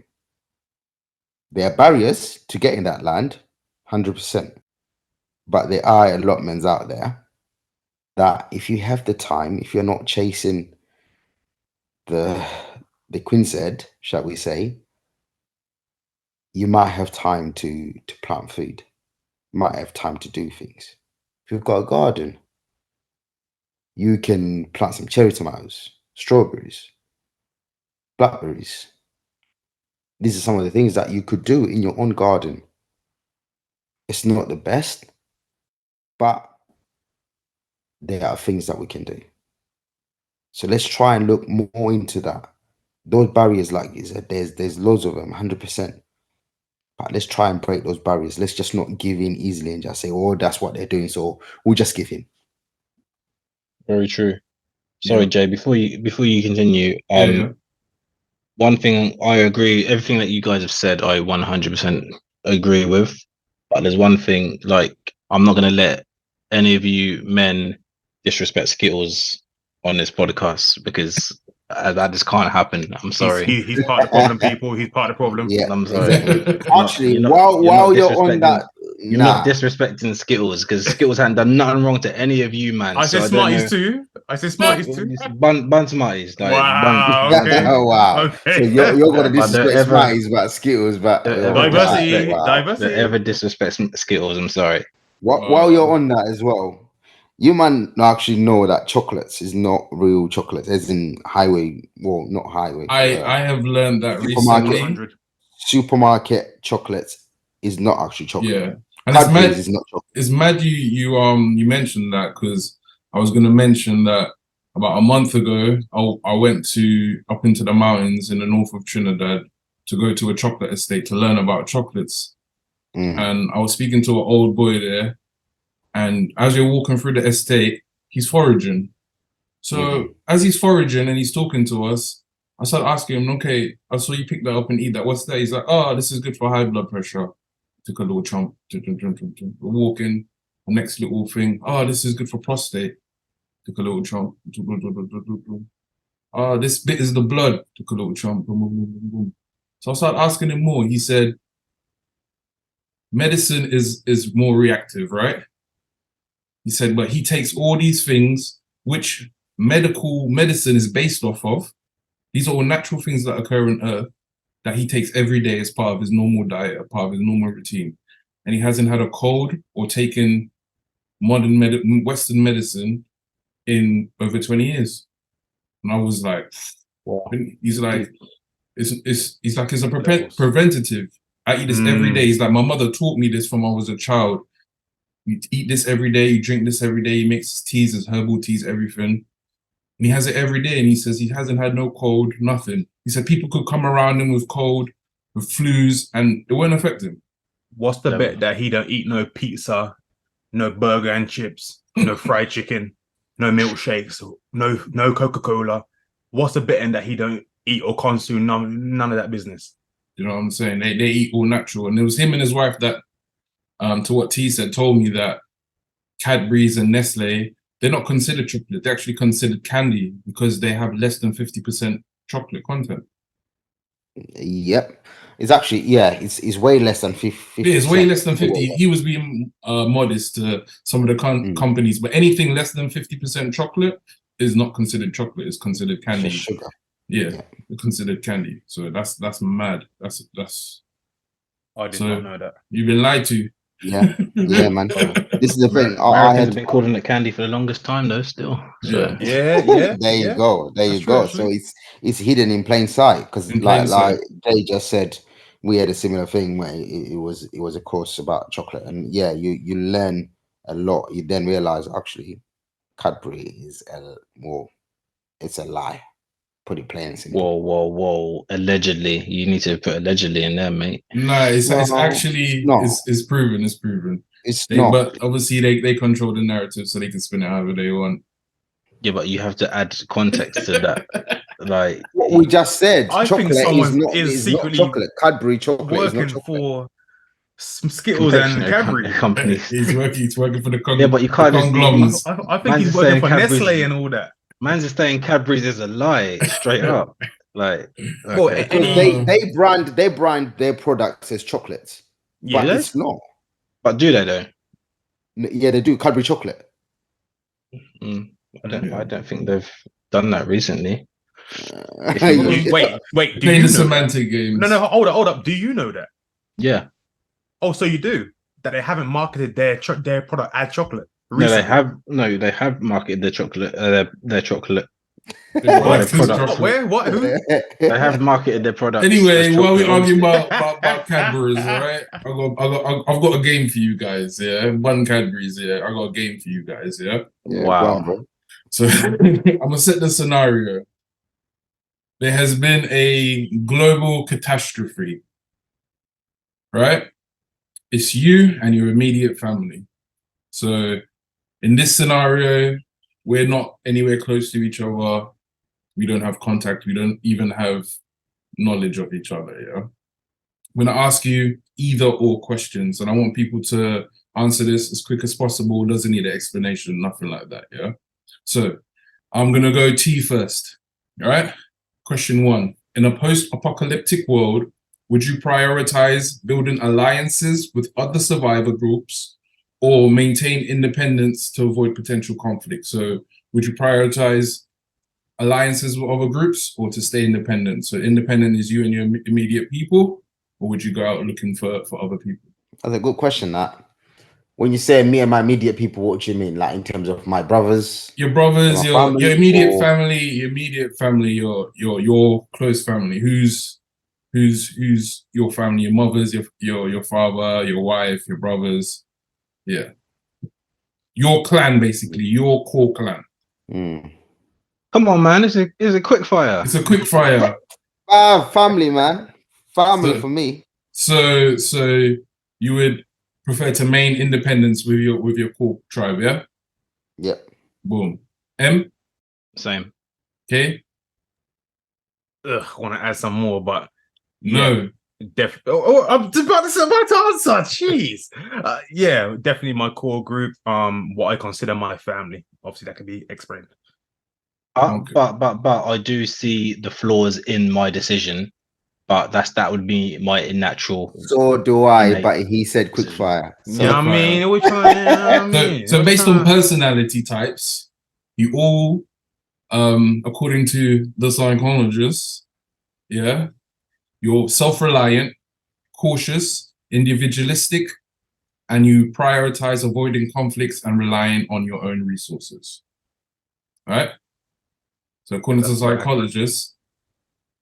S4: There are barriers to getting that land, 100%. But there are allotments out there that if you have the time, if you're not chasing the queen's head, shall we say, you might have time to plant food. You might have time to do things. If you've got a garden, you can plant some cherry tomatoes, strawberries, blackberries. These are some of the things that you could do in your own garden. It's not the best, but there are things that we can do. So let's try and look more into that. Those barriers, like you said, there's loads of them, 100%. But let's try and break those barriers. Let's just not give in easily and just say, "Oh, that's what they're doing, so we'll just give in."
S2: Very true. Sorry,
S1: Yeah.
S2: Jay. Before you continue,
S1: Yeah.
S2: one thing I agree. Everything that you guys have said, I 100% agree with. But there's one thing, like, I'm not gonna let any of you men disrespect Skittles on this podcast because that just can't happen. I'm sorry.
S3: He's part of the problem, people. He's part of the problem.
S4: Yeah,
S2: I'm sorry.
S4: exactly.
S2: You're
S4: Actually,
S2: not-
S4: while
S2: you're
S4: you're on that,
S2: You're not disrespecting Skittles because Skittles hadn't done nothing wrong to any of you, man.
S3: I
S2: So
S3: said
S2: don't
S3: Smarties
S2: know.
S3: too. I said Smarties too.
S2: Bun Smarties. Like,
S3: Wow.
S2: bun,
S3: Okay.
S4: Oh, wow.
S3: Okay.
S4: So you're gonna
S2: But don't
S4: disrespect
S2: ever-
S4: Smarties, but Skittles, but
S2: don't
S4: oh,
S2: ever
S3: Diversity.
S4: wow.
S2: Don't
S3: Diversity.
S2: ever disrespect Skittles. I'm sorry.
S4: While you're on that as well, you man actually know that chocolates is not real chocolates, as in highway. Well, not highway.
S1: I have learned that
S4: Supermarket.
S1: recently.
S3: 100.
S4: Supermarket chocolates is not actually chocolate.
S1: Yeah, and it's
S4: Cadbury's
S1: mad.
S4: is not chocolate.
S1: It's mad you mentioned that because I was going to mention that about a month ago I went up into the mountains in the north of Trinidad to go to a chocolate estate to learn about chocolates. And I was speaking to an old boy there, and as you're walking through the estate, he's foraging. So as he's foraging and he's talking to us, I started asking him, "Okay, I saw you pick that up and eat that. What's that?" He's like, "Oh, this is good for high blood pressure." Took a little chomp. We're walking. The next little thing. "Oh, this is good for prostate." Took a little chomp. "Oh, this bit is the blood." Took a little chomp. Boom, boom, boom, boom, boom. So I started asking him more. He said, "Medicine is more reactive, right?" He said, "But he takes all these things which medicine is based off of. These are all natural things that occur on Earth that he takes every day as part of his normal diet, a part of his normal routine. And he hasn't had a cold or taken Western medicine in over 20 years." And I was like,
S2: Wow.
S1: he's like, it's like, it's a preventative. I eat this every day. He's like, my mother taught me this from when I was a child. You eat this every day, you drink this every day, he makes his teas, his herbal teas, everything. And he has it every day, and he says he hasn't had no cold, nothing. He said people could come around him with cold, with flus, and it won't affect him.
S3: What's the bet that he don't eat no pizza, no burger and chips, no fried chicken, no milkshakes, no Coca-Cola? What's the betting that he don't eat or consume none of that business?
S1: You know what I'm saying? They eat all natural. And it was him and his wife that, to what T said, told me that Cadbury's and Nestle, they're not considered chocolate. They're actually considered candy because they have less than 50% chocolate content.
S4: Yep. It's actually, it's way less than 50.
S1: Yeah, it's way less than 50. He was being modest to some of the companies, but anything less than 50% chocolate is not considered chocolate. It's considered candy.
S4: It's sugar.
S1: Yeah, it's considered candy. So that's mad. That's.
S3: I did not know that.
S1: You've been lied to.
S4: Yeah, man. This is the thing.
S2: Americans have been calling it candy for the longest time, though. Still, so.
S3: Yeah.
S4: There you go. There you go. So it's hidden in plain sight because, like Jay just said, we had a similar thing where it was a course about chocolate, and you learn a lot. You then realize actually, Cadbury is it's a lie. Put it plain and simple.
S2: Whoa! Allegedly, you need to put allegedly in there, mate.
S1: No, it's actually it's proven. It's proven.
S4: It's not.
S1: But obviously, they control the narrative, so they can spin it however they want.
S2: Yeah, but you have to add context to that. Like
S4: what we just said,
S3: I
S4: chocolate
S3: think someone
S4: is
S3: secretly
S4: not chocolate. Cadbury chocolate
S3: working
S4: is not chocolate.
S3: for some Skittles and Cadbury
S2: companies.
S1: He's working for the
S2: yeah, but you can't.
S1: conglomerates.
S3: I think he's working for Nestle and all that.
S2: Man's just saying Cadbury's is a lie, straight up. Like,
S3: well,
S4: they brand their products as chocolates, but it's not.
S2: But do they though?
S4: Yeah, they do Cadbury chocolate.
S2: I don't think they've done that recently.
S3: Wait. Do
S1: Playing
S3: you
S1: the
S3: know that?
S1: semantic games.
S3: No, hold up. Do you know that?
S2: Yeah.
S3: Oh, so you do that? They haven't marketed their product as chocolate.
S2: No,
S3: Recently.
S2: they have marketed their chocolate. Their chocolate.
S1: What?
S2: product.
S3: Where? What? Who?
S2: They have marketed their products.
S1: Anyway,
S2: as
S1: while we
S2: chocolate,
S1: arguing
S2: obviously.
S1: about Cadbury's, all right? I've got a game for you guys. Yeah, one Cadbury's. Yeah, I got a game for you guys. Yeah.
S4: Yeah,
S2: Wow.
S4: go on, bro.
S1: So I'm gonna set the scenario. There has been a global catastrophe, right? It's you and your immediate family. So in this scenario, we're not anywhere close to each other. We don't have contact. We don't even have knowledge of each other. Yeah. I'm gonna ask you either or questions, and I want people to answer this as quick as possible. Doesn't need an explanation, nothing like that. Yeah. So I'm gonna go T first. All right. Question 1. In a post-apocalyptic world, would you prioritize building alliances with other survivor groups or maintain independence to avoid potential conflict? So would you prioritize alliances with other groups or to stay independent? So independent is you and your immediate people, or would you go out looking for other people?
S4: That's a good question. That when you say me and my immediate people, what do you mean? Like in terms of my brothers,
S1: Your brothers,
S4: my
S1: your
S4: family,
S1: immediate
S4: or-
S1: family, your close family. Who's your family? Your mothers, your father, your wife, your brothers. Yeah, your clan, basically, your core clan.
S2: Come on, man! It's a quick fire.
S1: It's a quick fire.
S4: Family, man. Family for me.
S1: So you would prefer to maintain independence with your core tribe, yeah?
S4: Yep.
S1: Boom. M.
S2: Same.
S1: Okay.
S3: I want to add some more, but
S1: No.
S3: I'm about to answer. Jeez. Yeah, definitely my core group. What I consider my family. Obviously, that can be explained.
S1: Okay.
S2: But I do see the flaws in my decision. But that would be my natural.
S4: So do I.
S2: innate
S4: But he said quick
S2: decision.
S4: fire.
S3: So, yeah, I mean, which one?
S1: So based on personality types, you all, according to the psychologists, yeah, you're self-reliant, cautious, individualistic, and you prioritize avoiding conflicts and relying on your own resources. Right? So according to psychologists,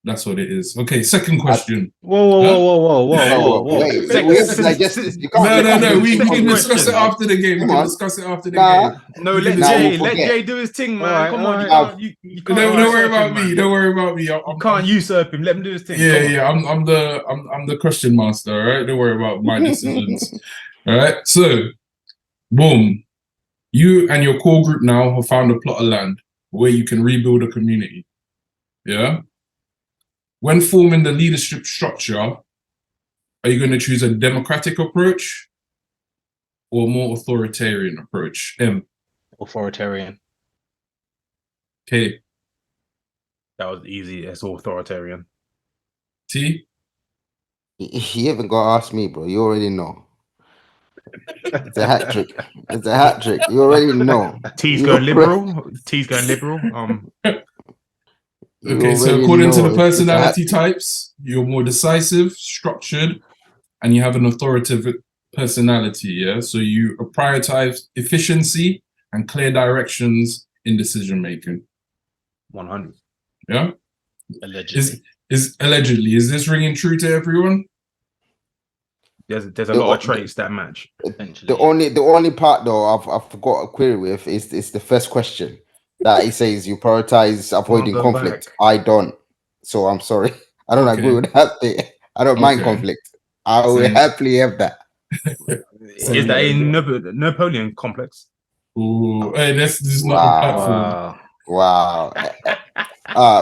S1: that's what it is. Okay, second question.
S2: Whoa.
S4: Wait, we have to digest this. You can't
S1: No. We can
S3: Second
S1: discuss it
S3: question.
S1: after the game. We
S4: Come
S1: can
S4: on.
S1: discuss it after the game.
S3: No,
S1: We
S3: let
S1: can
S3: Jay do his thing, man. Come on, you can't.
S1: Don't worry about
S3: him,
S1: me.
S3: man.
S1: Don't worry about me.
S3: You can't usurp him. Let him do his thing.
S1: Yeah. I'm the question master. All right. Don't worry about my decisions. All right. So, boom. You and your core group now have found a plot of land where you can rebuild a community. Yeah. When forming the leadership structure, are you going to choose a democratic approach or a more authoritarian approach? M.
S2: Authoritarian.
S1: K.
S3: That was easy. It's authoritarian.
S1: T.
S4: You haven't got to ask me, bro. You already know. It's a hat trick. It's a hat trick. You already know.
S3: T's going liberal. T's going liberal.
S1: Okay, so according to the personality types, you're more decisive, structured, and you have an authoritative personality, yeah? So you prioritize efficiency and clear directions in decision making.
S3: 100.
S1: Yeah?
S2: Allegedly.
S1: Allegedly. Is this ringing true to everyone?
S3: There's a lot of traits that match.
S4: The only part though I've got a query with is the first question that he says you prioritize avoiding conflict. I don't, so I'm sorry. I don't agree with that thing. I don't mind conflict. I will happily have that.
S3: Is that a Napoleon complex?
S1: Ooh, hey, this is not the platform.
S4: Wow.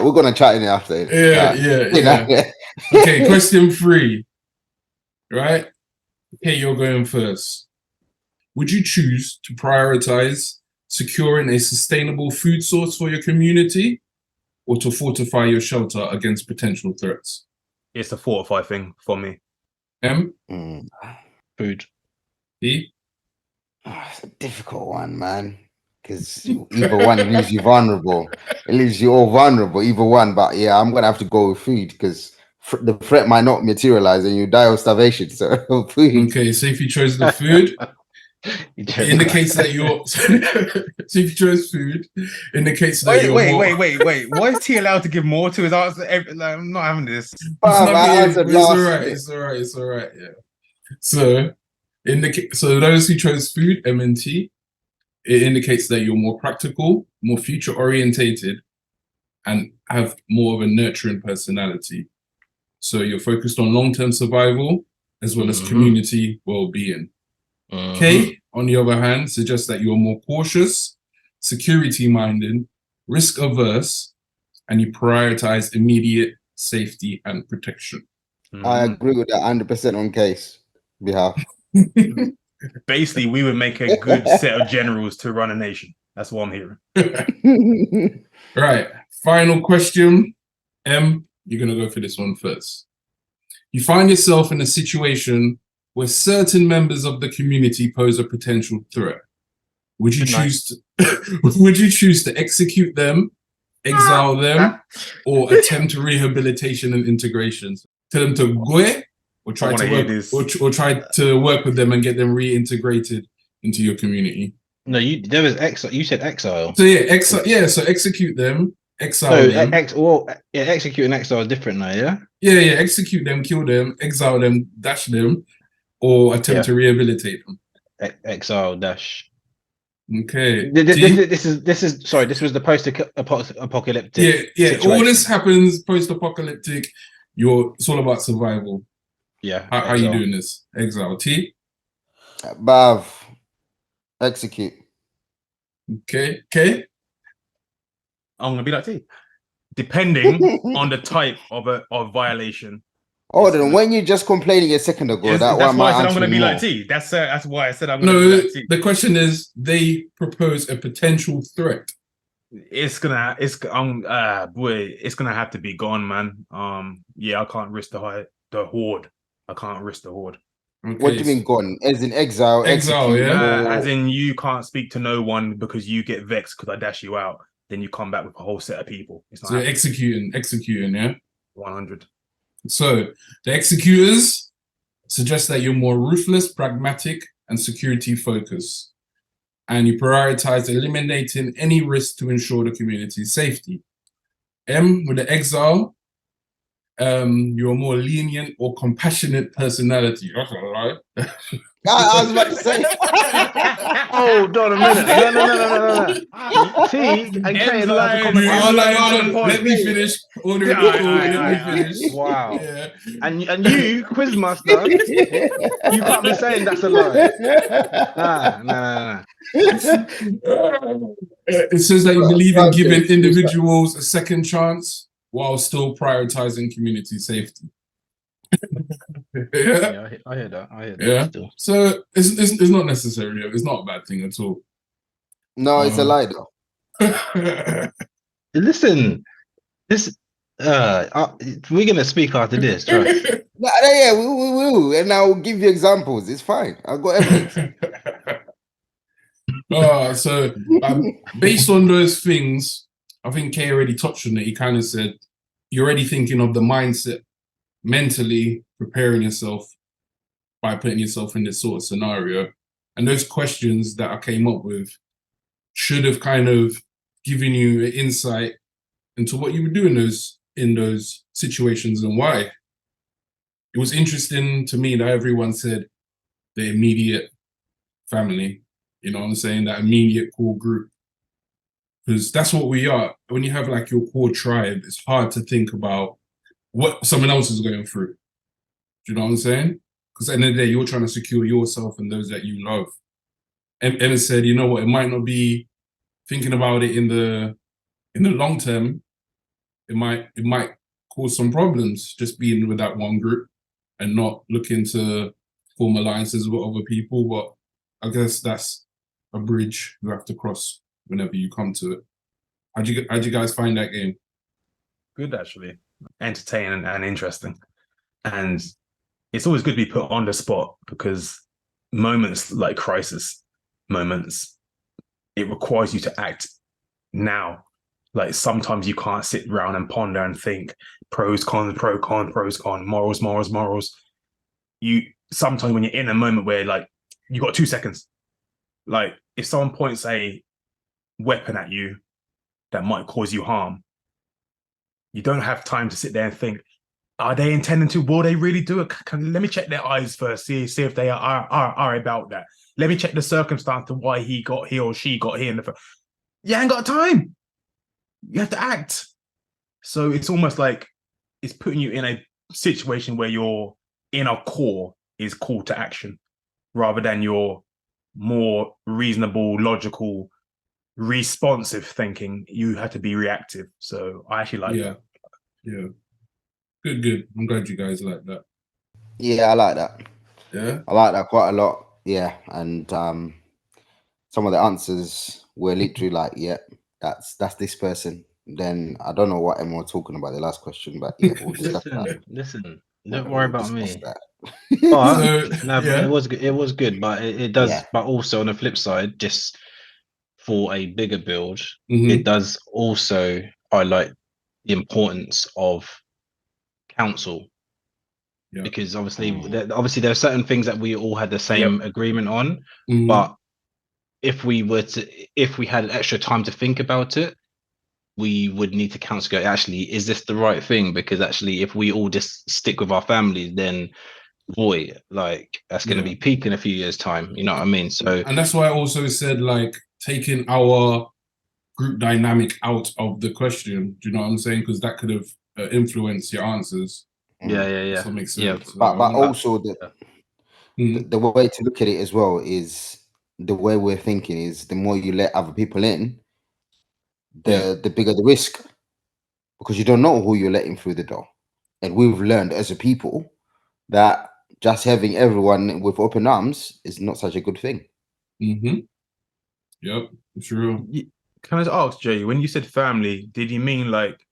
S4: We're gonna chat in it after.
S1: Yeah. Okay, question 3. Right? Okay, you're going first. Would you choose to prioritize securing a sustainable food source for your community or to fortify your shelter against potential threats?
S3: It's a fortify thing for me.
S1: M?
S2: Food.
S1: E?
S4: It's a difficult one, man. Because either one leaves you vulnerable. It leaves you all vulnerable, either one. But yeah, I'm gonna have to go with food because the threat might not materialize and you die of starvation. So food.
S1: Okay, so if you chose the food, it indicates that you're. So if you chose food, indicates that you're more.
S3: wait. Why is T allowed to give more to his answer? Like, I'm not having this.
S1: It's
S4: Bruv,
S1: not
S4: I
S1: being,
S4: answered
S1: it's
S4: last
S1: all right.
S4: bit.
S1: It's all right. Yeah. So so those who chose food, MNT, it indicates that you're more practical, more future orientated, and have more of a nurturing personality. So you're focused on long-term survival as well as community well-being. K, on the other hand, suggests that you're more cautious, security-minded, risk-averse, and you prioritize immediate safety and protection.
S4: I agree with that 100% on case behalf.
S3: Basically, we would make a good set of generals to run a nation. That's what I'm hearing.
S1: Right. Final question. M, you're going to go for this one first. You find yourself in a situation where certain members of the community pose a potential threat. Would you choose to execute them, exile them, or attempt rehabilitation and integration? Tell them to go or try to work with them and get them reintegrated into your community.
S2: No, there was exile. You said exile.
S1: So yeah, so execute them, exile them.
S2: Execute and exile is different now. Yeah.
S1: Yeah. Execute them, kill them, exile them, dash them, or attempt to rehabilitate them.
S2: Exile dash.
S1: Okay.
S2: This was the post-apocalyptic.
S1: Yeah.
S2: Situation.
S1: All this happens post-apocalyptic. It's all about survival.
S2: Yeah.
S1: How you doing this? Exile. T.
S4: Bav. Execute.
S1: Okay.
S3: I'm gonna be like T. Depending on the type of violation.
S4: Oh, then when you just complaining a second ago,
S3: that's why I said I'm gonna be like T. That's why I said I'm gonna be like T.
S1: The question is, they propose a potential threat.
S3: It's gonna have to be gone, man. I can't risk the horde. I can't risk the horde.
S1: Okay.
S4: What do you mean gone? As in exile?
S1: Exile, yeah.
S3: As in you can't speak to no one because you get vexed because I dash you out. Then you come back with a whole set of people. It's not
S1: so executing, yeah.
S3: 100.
S1: So the executors suggest that you're more ruthless, pragmatic, and security focused, and you prioritize eliminating any risk to ensure the community's safety. M, with the exile, you're a more lenient or compassionate personality. That's a lie.
S4: I was about to say.
S2: Hold on a minute. No. See, and K
S1: let me finish. Let me finish.
S2: Wow.
S1: Yeah.
S2: And you, Quizmaster, you can't be saying that's a lie. Nah.
S1: It says that you believe in giving individuals a second chance while still prioritizing community safety.
S2: Yeah, I hear that.
S1: Yeah.
S2: Still.
S1: So it's not necessary. It's not a bad thing at all.
S4: No, it's a lie though.
S2: Listen, this we're gonna speak after this. Right?
S4: Yeah, we will, and I'll give you examples. It's fine. I've got evidence.
S1: So based on those things, I think Kay already touched on it. He kind of said you're already thinking of the mindset, mentally preparing yourself by putting yourself in this sort of scenario. And those questions that I came up with should have kind of given you an insight into what you would do in those situations and why. It was interesting to me that everyone said the immediate family, you know what I'm saying, that immediate core group. Because that's what we are. When you have like your core tribe, it's hard to think about what someone else is going through. Do you know what I'm saying? Because at the end of the day, you're trying to secure yourself and those that you love. And Emma said, you know what, it might not be thinking about it in the long term. It might cause some problems just being with that one group and not looking to form alliances with other people. But I guess that's a bridge you have to cross whenever you come to it. How'd you guys find that game?
S3: Good, actually. Entertaining and interesting. And it's always good to be put on the spot because moments like crisis, moments, it requires you to act now. Like sometimes you can't sit around and ponder and think pros, cons, pros, cons, morals. You sometimes when you're in a moment where like you got 2 seconds, like if someone points a weapon at you that might cause you harm, you don't have time to sit there and think, are they intending to? Will they really do it? Let me check their eyes first, see if they are about that. Let me check the circumstance to why he or she got here in the first. You ain't got time. You have to act. So it's almost like it's putting you in a situation where your inner core is called to action rather than your more reasonable, logical, responsive thinking. You have to be reactive. So I actually like that.
S1: Yeah. Good. I'm glad you guys like that.
S4: Yeah, I like that.
S1: Yeah.
S4: I like that quite a lot. Yeah. And some of the answers were literally like, yeah, that's this person. Then I don't know what everyone was talking about the last question, but yeah, we'll discuss that.
S2: Listen,
S4: We'll
S2: don't worry about
S4: discuss
S2: me.
S4: that.
S2: But
S1: So,
S2: but it was good, but it does.
S4: Yeah.
S2: But also on the flip side, just for a bigger build,
S1: Mhm.
S2: it does also highlight the importance of counsel.
S1: Yeah.
S2: Because obviously there are certain things that we all had the same agreement on,
S1: Mhm.
S2: but if we had extra time to think about it, we would need to counsel, go, actually, is this the right thing? Because actually, if we all just stick with our families, then boy, like that's going to be peak in a few years' time. You know what I mean? So,
S1: and that's why I also said like taking our group dynamic out of the question. Do you know what I'm saying? Because that could have influenced your answers.
S2: yeah.
S1: Does that make sense?
S2: Yeah.
S4: But also
S1: Mhm.
S4: the way to look at it as well is the way we're thinking is the more you let other people in, the bigger the risk, because you don't know who you're letting through the door. And we've learned as a people that just having everyone with open arms is not such a good thing.
S1: Mhm. Yep, it's real.
S3: Can I just ask, Jay, when you said family, did you mean like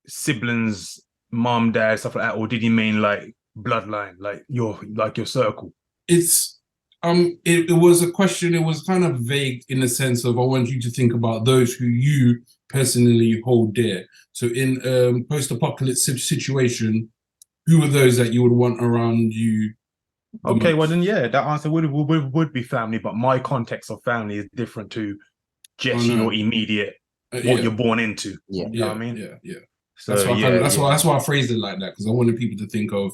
S3: siblings, mom, dad, stuff like that, or did you mean like bloodline, like your circle?
S1: It's it was a question. It was kind of vague in the sense of I want you to think about those who you personally hold dear. So in post-apocalypse situation, who are those that you would want around you?
S3: Okay, well then, yeah, that answer would be family, but my context of family is different to just your immediate what you're born into.
S4: Yeah,
S3: you know what I mean?
S1: Yeah.
S3: So
S1: that's why that's why I phrased it like that, because I wanted people to think of.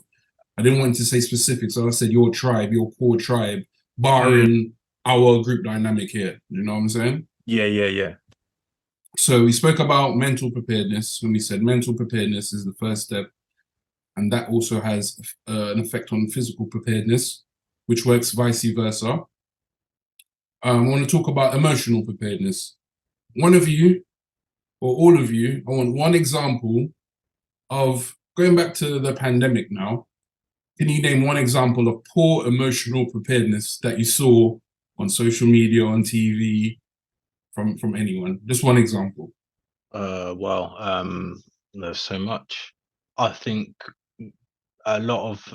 S1: I didn't want to say specifics, so I said your tribe, your core tribe, barring our group dynamic here. You know what I'm saying?
S3: Yeah.
S1: So we spoke about mental preparedness, and we said mental preparedness is the first step, and that also has an effect on physical preparedness, which works vice versa. I want to talk about emotional preparedness. One of you, or all of you, I want one example of going back to the pandemic now. Can you name one example of poor emotional preparedness that you saw on social media, on TV, from anyone? Just one example.
S2: There's so much. I think a lot of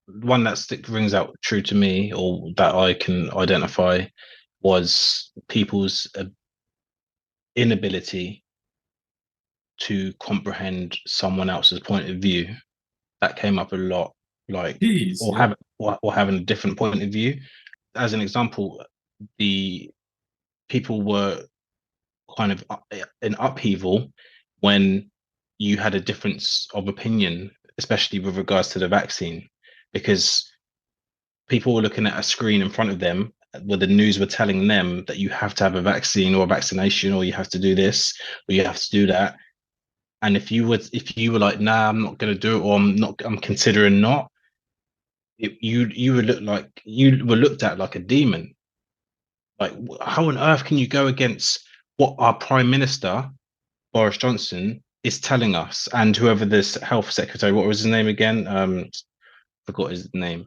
S2: one that rings out true to me, or that I can identify, was people's inability to comprehend someone else's point of view. That came up a lot, like or having a different point of view. As an example, the people were kind of in upheaval when you had a difference of opinion, especially with regards to the vaccine, because people were looking at a screen in front of them where the news were telling them that you have to have a vaccine or a vaccination, or you have to do this, or you have to do that. And if you were like, nah, I'm not going to do it, or I'm considering not, you would you were looked at like a demon. Like, how on earth can you go against what our Prime Minister Boris Johnson is telling us, and whoever this health secretary, what was his name again? Forgot his name,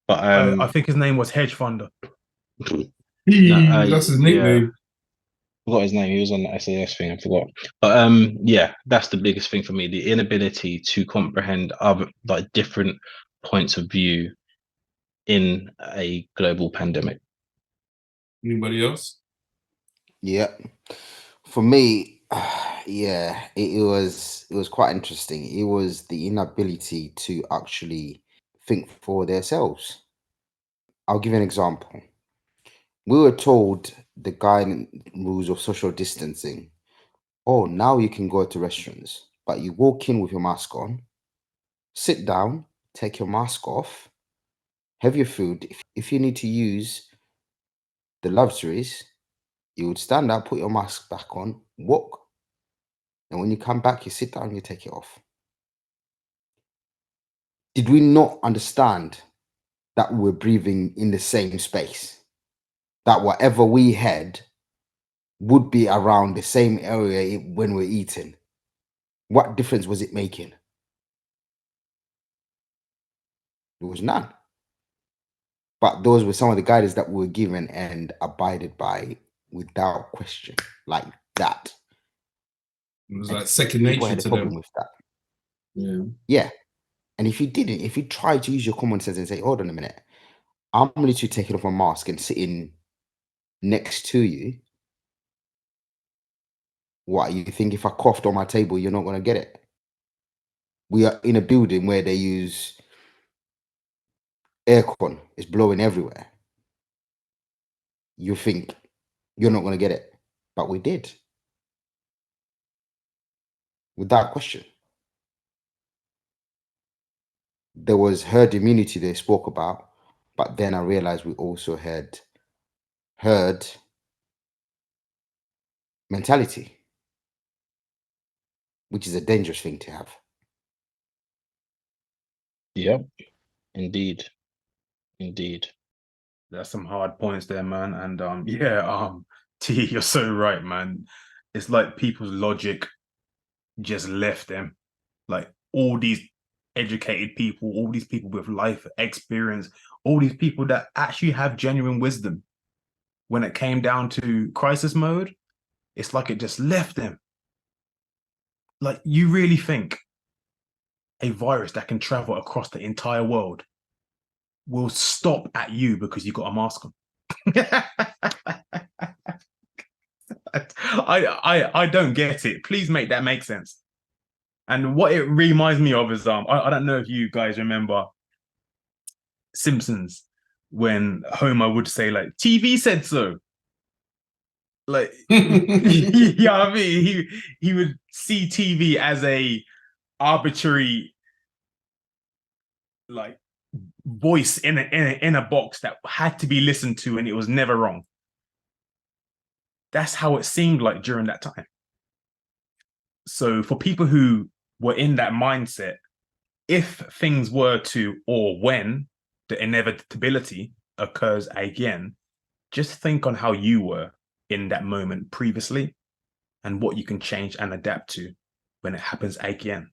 S2: but
S3: I think his name was Hedge Funder.
S1: That's his nickname.
S2: Forgot his name. He was on the SAS thing. I forgot. But yeah, that's the biggest thing for me: the inability to comprehend other like different points of view in a global pandemic.
S1: Anybody else?
S4: Yeah. For me, yeah, it was quite interesting. It was the inability to actually think for themselves. I'll give you an example. We were told the guiding rules of social distancing. Oh, now you can go to restaurants, but you walk in with your mask on, sit down, take your mask off, have your food. If you need to use the luxuries, you would stand up, put your mask back on, walk, and when you come back, you sit down, you take it off. Did we not understand that we're breathing in the same space? That whatever we had would be around the same area when we're eating? What difference was it making? There was none. But those were some of the guidance that we were given and abided by without question, like that.
S1: It was
S4: And
S1: like second
S4: people
S1: nature
S4: had a
S1: to
S4: problem
S1: them.
S4: with that.
S1: Yeah.
S4: Yeah. And if you tried to use your common sense and say, hold on a minute, I'm literally taking off my mask and sitting next to you. What, you think if I coughed on my table, you're not going to get it? We are in a building where they use aircon, it's blowing everywhere. You think you're not going to get it, but we did, without question. There was herd immunity they spoke about, but then I realized we also had herd mentality, which is a dangerous thing to have.
S2: Yep. Indeed. Indeed.
S3: That's some hard points there, man. And T, you're so right, man. It's like people's logic just left them. Like all these educated people, all these people with life experience, all these people that actually have genuine wisdom. When it came down to crisis mode, it's like it just left them. Like, you really think a virus that can travel across the entire world will stop at you because you got a mask on? I don't get it. Please make that make sense. And what it reminds me of is I don't know if you guys remember Simpsons, when Homer would say like TV said so. Like yeah, I mean he would see TV as a arbitrary like voice in a box that had to be listened to and it was never wrong. That's how it seemed like during that time. So for people who were in that mindset, if things were to, or when the inevitability occurs again, just think on how you were in that moment previously and what you can change and adapt to when it happens again.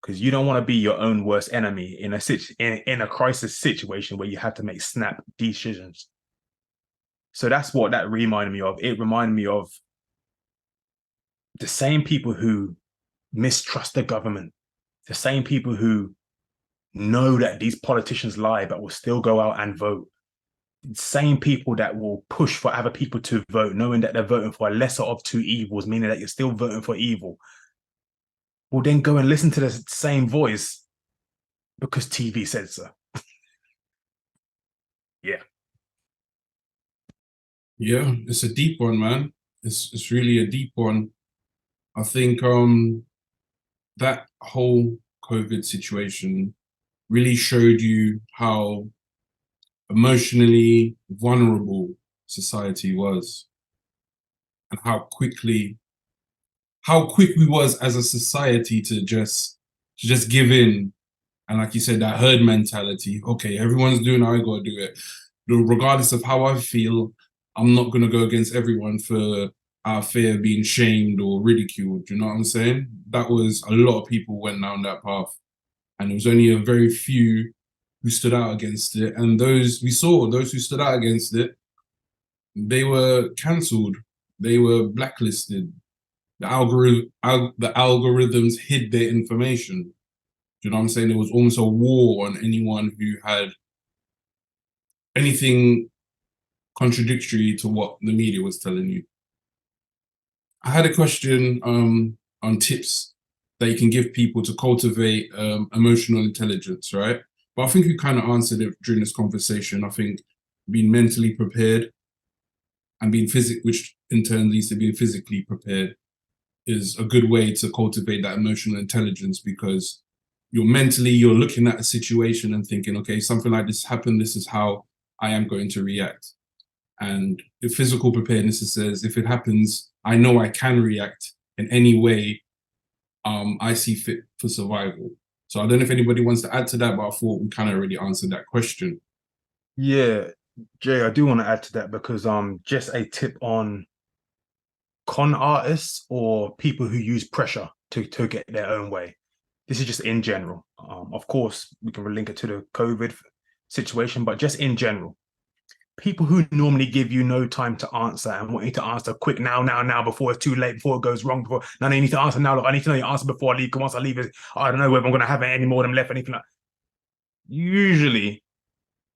S3: Because you don't want to be your own worst enemy in a crisis situation where you have to make snap decisions. So that's what that reminded me of. It reminded me of the same people who mistrust the government, the same people who know that these politicians lie but will still go out and vote, the same people that will push for other people to vote knowing that they're voting for a lesser of two evils, meaning that you're still voting for evil, will then go and listen to the same voice because TV said so. Yeah.
S1: Yeah, it's a deep one, man. It's really a deep one. I think that whole COVID situation really showed you how emotionally vulnerable society was, and how quick we was as a society to just give in. And like you said, that herd mentality. Okay, everyone's doing it, I gotta do it. Regardless of how I feel, I'm not gonna go against everyone for our fear of being shamed or ridiculed. You know what I'm saying? That was a lot of people went down that path. And it was only a very few who stood out against it. And those who stood out against it, they were cancelled. They were blacklisted. The algorithms hid their information. Do you know what I'm saying? There was almost a war on anyone who had anything contradictory to what the media was telling you. I had a question on tips that you can give people to cultivate emotional intelligence, right? But I think you kind of answered it during this conversation. I think being mentally prepared and being which in turn leads to being physically prepared, is a good way to cultivate that emotional intelligence, because you're looking at a situation and thinking, okay, something like this happened, this is how I am going to react. And the physical preparedness says, if it happens, I know I can react in any way I see fit for survival. So I don't know if anybody wants to add to that, but I thought we kind of already answered that question.
S3: Yeah, Jay, I do want to add to that, because just a tip on con artists or people who use pressure to get their own way. This is just in general. Of course, we can link it to the COVID situation, but just in general, people who normally give you no time to answer and want you to answer quick now, before it's too late, before it goes wrong, before now you need to answer now. Look, I need to know your answer before I leave. Because once I leave, I don't know whether I'm going to have any more of them left, anything like. Usually,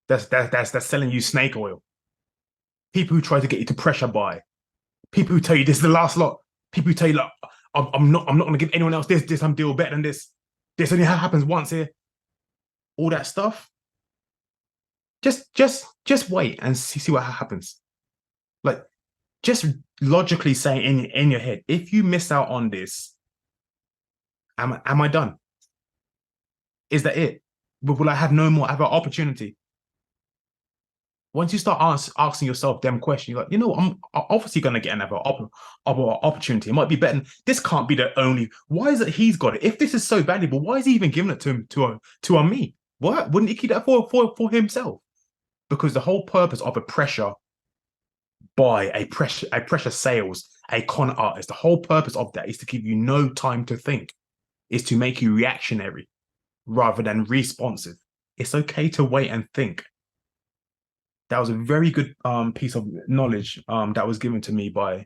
S3: that's selling you snake oil. People who try to get you to pressure buy. People who tell you this is the last lot. People who tell you, look, I'm not going to give anyone else this. I'm deal better than this. This only happens once here. All that stuff. Just wait and see what happens. Like, just logically say in your head, if you miss out on this, am I done? Is that it? Will I have no more other opportunity? Once you start asking yourself them questions, you're like, I'm obviously going to get another opportunity. It might be better. This can't be the only. Why is it he's got it? If this is so valuable, why is he even giving it to me? What? Wouldn't he keep that for himself? Because the whole purpose of a pressure buy, a pressure sales, a con artist, the whole purpose of that is to give you no time to think, is to make you reactionary rather than responsive. It's okay to wait and think. That was a very good piece of knowledge that was given to me by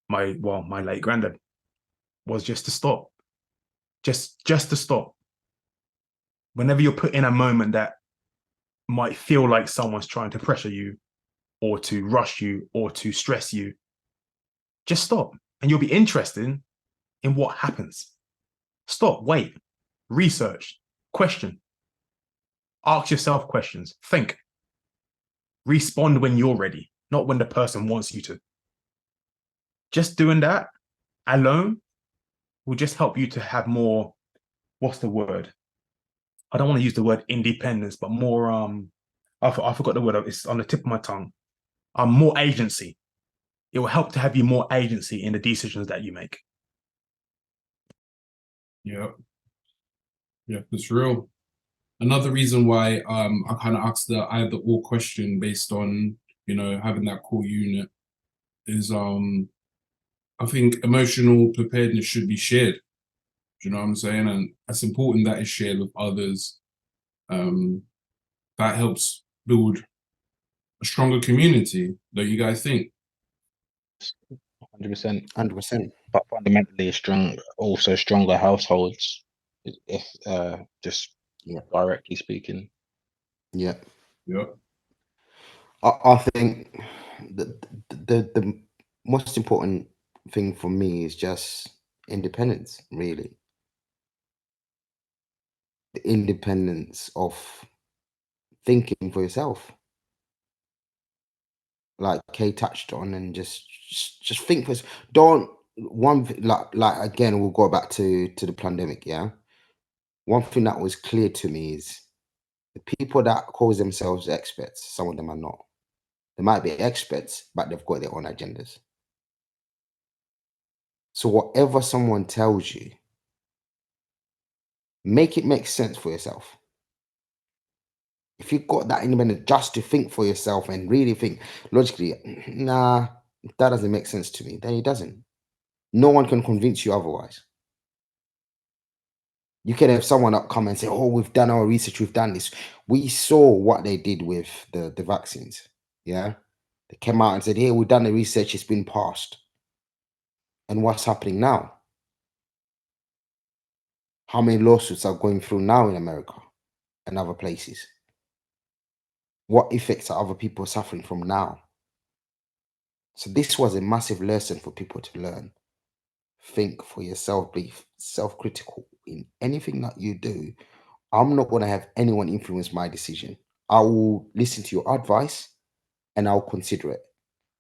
S3: my late granddad, was just to stop. Just to stop. Whenever you're put in a moment that might feel like someone's trying to pressure you or to rush you or to stress you, just stop, and you'll be interested in what happens. Stop, wait, research, question, ask yourself questions, think. Respond when you're ready, not when the person wants you to. Just doing that alone will just help you to have more, what's the word? I don't want to use the word independence, but more, I forgot the word, it's on the tip of my tongue. More agency. It will help to have you more agency in the decisions that you make.
S1: Yeah, it's real. Another reason why I kind of asked the either or question based on having that core unit is I think emotional preparedness should be shared. Do you know what I'm saying? And it's important that it's shared with others. That helps build a stronger community. Don't you guys think?
S2: 100%.
S4: 100%.
S2: But fundamentally, stronger households, if just directly speaking.
S4: Yeah.
S1: Yeah.
S4: I think the most important thing for me is just independence, really. The independence of thinking for yourself, like Kay touched on, and just think for don't like again, we'll go back to the pandemic. Yeah, one thing that was clear to me is the people that call themselves experts, some of them are not. They might be experts, but they've got their own agendas. So whatever someone tells you, make it make sense for yourself. If you've got that independence just to think for yourself and really think logically, nah, that doesn't make sense to me, then it doesn't. No one can convince you otherwise. You can have someone up come and say, oh, we've done our research, we've done this. We saw what they did with the vaccines. Yeah. They came out and said, hey, we've done the research, it's been passed. And what's happening now? How many lawsuits are going through now in America and other places? What effects are other people suffering from now? So this was a massive lesson for people to learn. Think for yourself, be self-critical in anything that you do. I'm not going to have anyone influence my decision. I will listen to your advice and I'll consider it.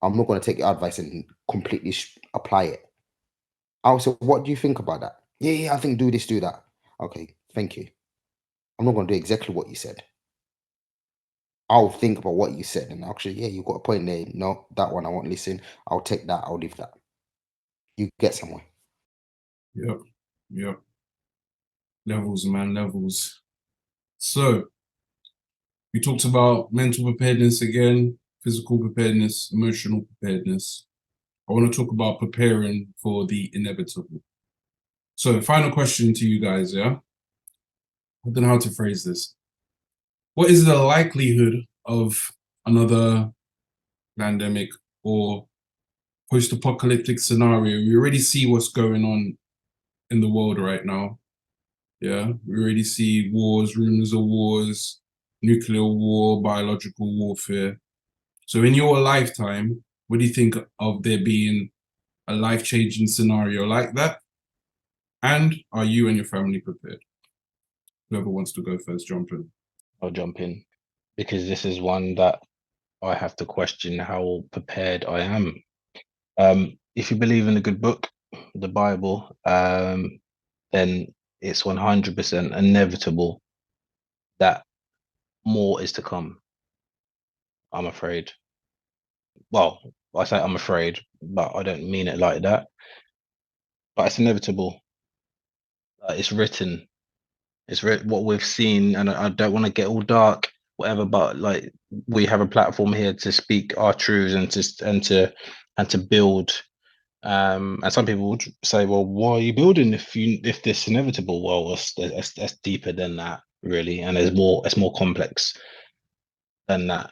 S4: I'm not going to take your advice and completely apply it. I'll say, what do you think about that? Yeah, I think do this, do that. Okay, thank you. I'm not going to do exactly what you said. I'll think about what you said and actually, yeah, you've got a point there. No, that one I won't listen. I'll take that. I'll leave that. You get somewhere.
S1: Yep. Levels, man, levels. So we talked about mental preparedness again, physical preparedness, emotional preparedness. I want to talk about preparing for the inevitable. So final question to you guys, yeah? I don't know how to phrase this. What is the likelihood of another pandemic or post-apocalyptic scenario? We already see what's going on in the world right now. Yeah, we already see wars, rumors of wars, nuclear war, biological warfare. So in your lifetime, what do you think of there being a life-changing scenario like that? And are you and your family prepared? Whoever wants to go first, jump in.
S2: I'll jump in because this is one that I have to question how prepared I am. If you believe in a good book, the Bible, then it's 100% inevitable that more is to come. I'm afraid. Well, I say I'm afraid, but I don't mean it like that. But it's inevitable. It's written. It's what we've seen, and I don't want to get all dark, whatever. But like, we have a platform here to speak our truths and to build. And some people would say, "Well, why are you building if this is inevitable?" Well, that's deeper than that, really, and it's more complex than that.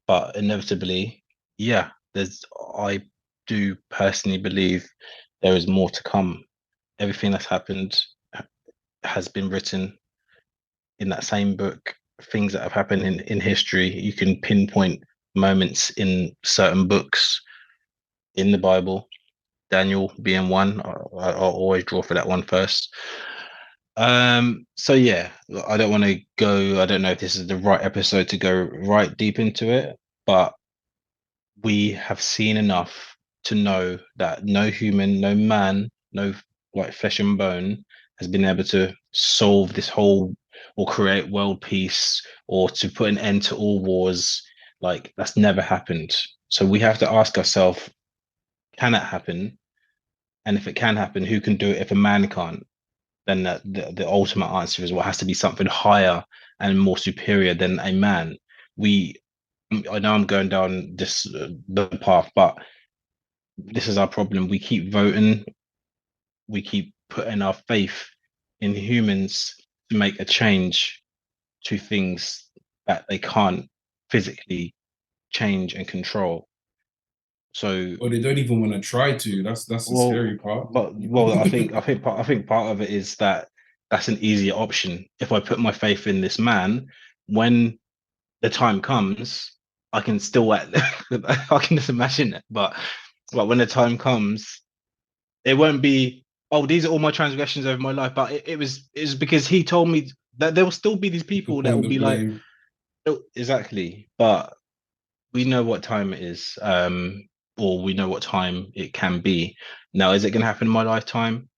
S2: But inevitably, yeah, I do personally believe there is more to come. Everything that's happened has been written in that same book. Things that have happened in history, you can pinpoint moments in certain books in the Bible, Daniel being one. I'll always draw for that one first. So yeah, I don't want to go, I don't know if this is the right episode to go right deep into it, but we have seen enough to know that no human, no man, no like flesh and bone has been able to solve this whole or create world peace or to put an end to all wars. Like that's never happened. So we have to ask ourselves, can it happen? And if it can happen, who can do it if a man can't? Then the ultimate answer is, well, it has to be something higher and more superior than a man. I know I'm going down this the path, but this is our problem. We keep voting, we keep putting our faith in humans to make a change to things that they can't physically change and control. So,
S1: Or they don't even want to try to. That's the scary part.
S2: I think part of it is that that's an easier option. If I put my faith in this man, when the time comes, I can still I can just imagine it. But when the time comes, it won't be, oh, these are all my transgressions over my life. But it was because he told me that there will still be these people that will be like, oh, exactly. But we know what time it is, or we know what time it can be. Now, is it going to happen in my lifetime?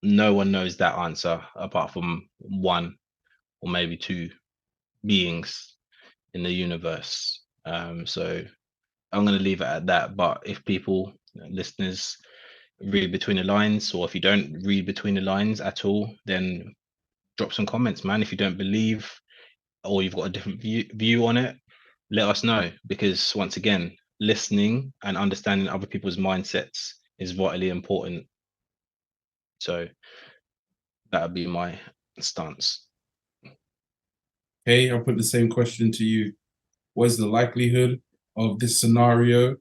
S2: No one knows that answer apart from one or maybe two beings in the universe. So I'm going to leave it at that. But if people, listeners, read between the lines, or if you don't read between the lines at all, then drop some comments, man. If you don't believe or you've got a different view on it, let us know, because once again, listening and understanding other people's mindsets is vitally important. So that would be my stance.
S1: Hey, I'll put the same question to you. What is the likelihood of this scenario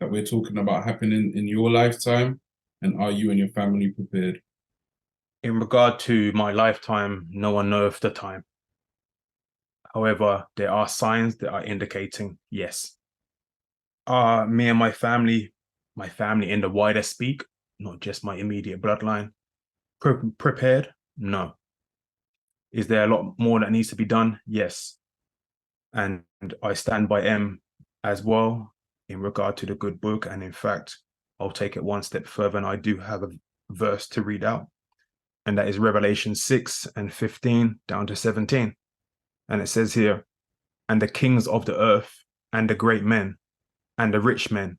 S1: that we're talking about happening in your lifetime? And are you and your family prepared?
S3: In regard to my lifetime, no one knows the time. However, there are signs that are indicating yes. Me and my family in the wider speak, not just my immediate bloodline, prepared? No. Is there a lot more that needs to be done? Yes. And I stand by M as well in regard to the good book. And in fact, I'll take it one step further, and I do have a verse to read out. And that is Revelation 6:15 down to 17. And it says here, and the kings of the earth, and the great men, and the rich men,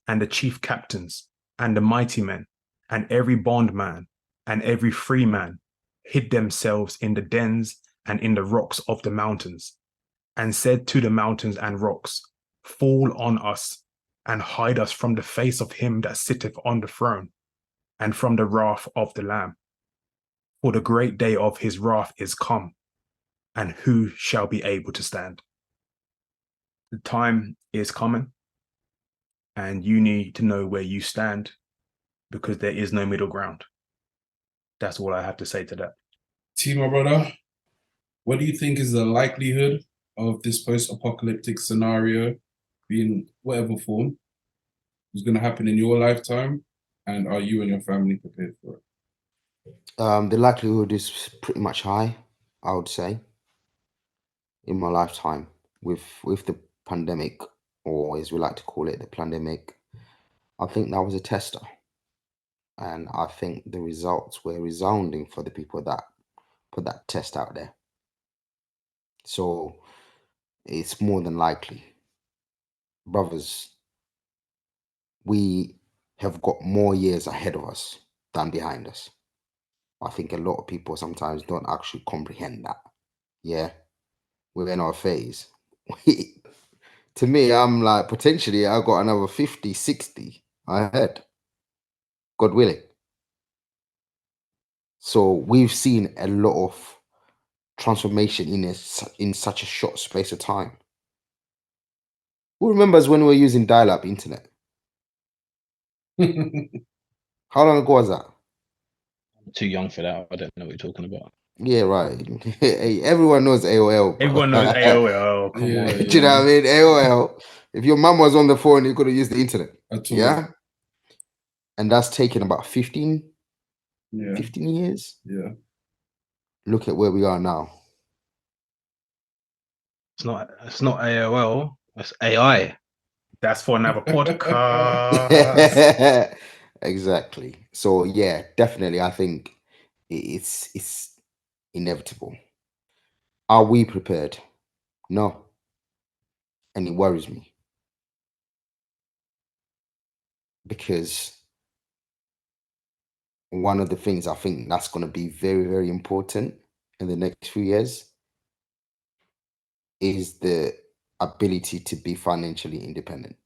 S3: and the chief captains, and the mighty men, and every bondman, and every free man, hid themselves in the dens and in the rocks of the mountains, and said to the mountains and rocks, fall on us, and hide us from the face of him that sitteth on the throne, and from the wrath of the Lamb. For the great day of his wrath is come, and who shall be able to stand? The time is coming, and you need to know where you stand, because there is no middle ground. That's all I have to say to that.
S1: T, my brother, what do you think is the likelihood of this post-apocalyptic scenario being whatever form is going to happen in your lifetime, and are you and your family prepared for it?
S4: The likelihood is pretty much high, I would say, in my lifetime with the pandemic, or as we like to call it, the pandemic. I think that was a tester, and I think the results were resounding for the people that put that test out there. So it's more than likely, brothers, we have got more years ahead of us than behind us. I think a lot of people sometimes don't actually comprehend that. Yeah, we're in our phase. To me, I'm like, potentially I've got another 50, 60 ahead, God willing. So we've seen a lot of transformation in such a short space of time. Who remembers when we were using dial-up internet? How long ago was that?
S2: I'm too young for that. I don't know what you're talking about.
S4: Yeah, right. Hey, everyone knows AOL. Bro.
S3: Everyone knows AOL. Come
S1: Yeah,
S3: on.
S4: Do you know what I mean? AOL. If your mum was on the phone, you could have used the internet.
S1: At all.
S4: Yeah. And that's taken about 15
S1: Yeah.
S4: years.
S1: Yeah.
S4: Look at where we are now.
S2: It's not AOL. That's AI.
S3: That's for another podcast.
S4: Exactly. So yeah, definitely, I think it's inevitable. Are we prepared? No. And it worries me, because one of the things I think that's going to be very, very important in the next few years is the ability to be financially independent.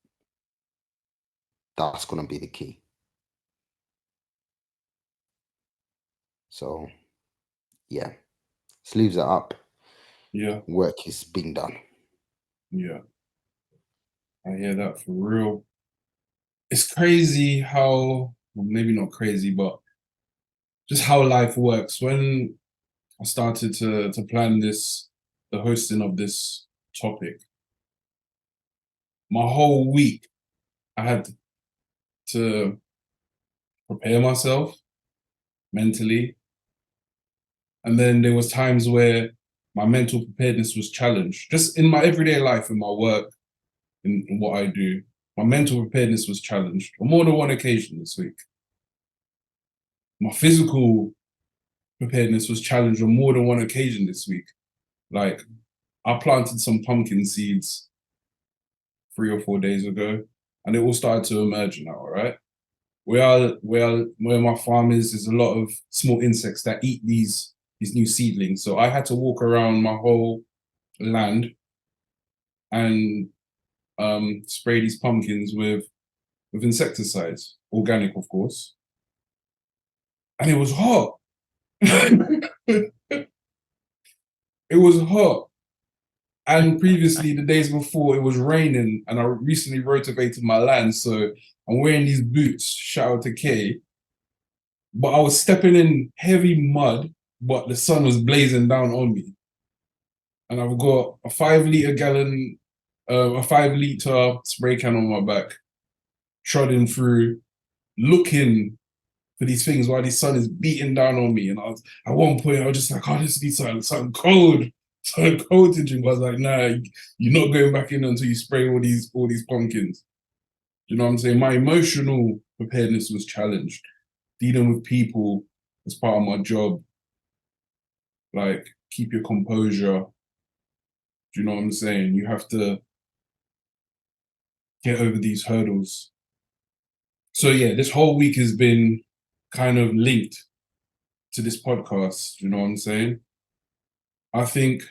S4: That's going to be the key. So yeah, sleeves are up.
S1: Yeah.
S4: Work is being done.
S1: Yeah. I hear that for real. It's crazy how, well, maybe not crazy, but just how life works. When I started to plan the hosting of this topic, my whole week I had to prepare myself mentally. And then there was times where my mental preparedness was challenged. Just in my everyday life, in my work, in what I do, my mental preparedness was challenged on more than one occasion this week. My physical preparedness was challenged on more than one occasion this week. Like, I planted some pumpkin seeds 3 or 4 days ago, and it all started to emerge now, all right? Where my farm is, there's a lot of small insects that eat these new seedlings. So I had to walk around my whole land and spray these pumpkins with insecticides, organic, of course. And it was hot. It was hot. And previously, the days before, it was raining, and I recently rotivated my land, so I'm wearing these boots, shout out to Kay. But I was stepping in heavy mud, but the sun was blazing down on me. and I've got a 5 litre gallon, a 5 litre spray can on my back, trotting through, looking for these things while the sun is beating down on me. And I was, at one point, I was just like, oh, this needs something cold. Something cold to drink. I was like, nah, you're not going back in until you spray all these pumpkins. You know what I'm saying? My emotional preparedness was challenged. Dealing with people as part of my job. Like, keep your composure. Do you know what I'm saying? You have to get over these hurdles. So yeah, this whole week has been kind of linked to this podcast. You know what I'm saying? I think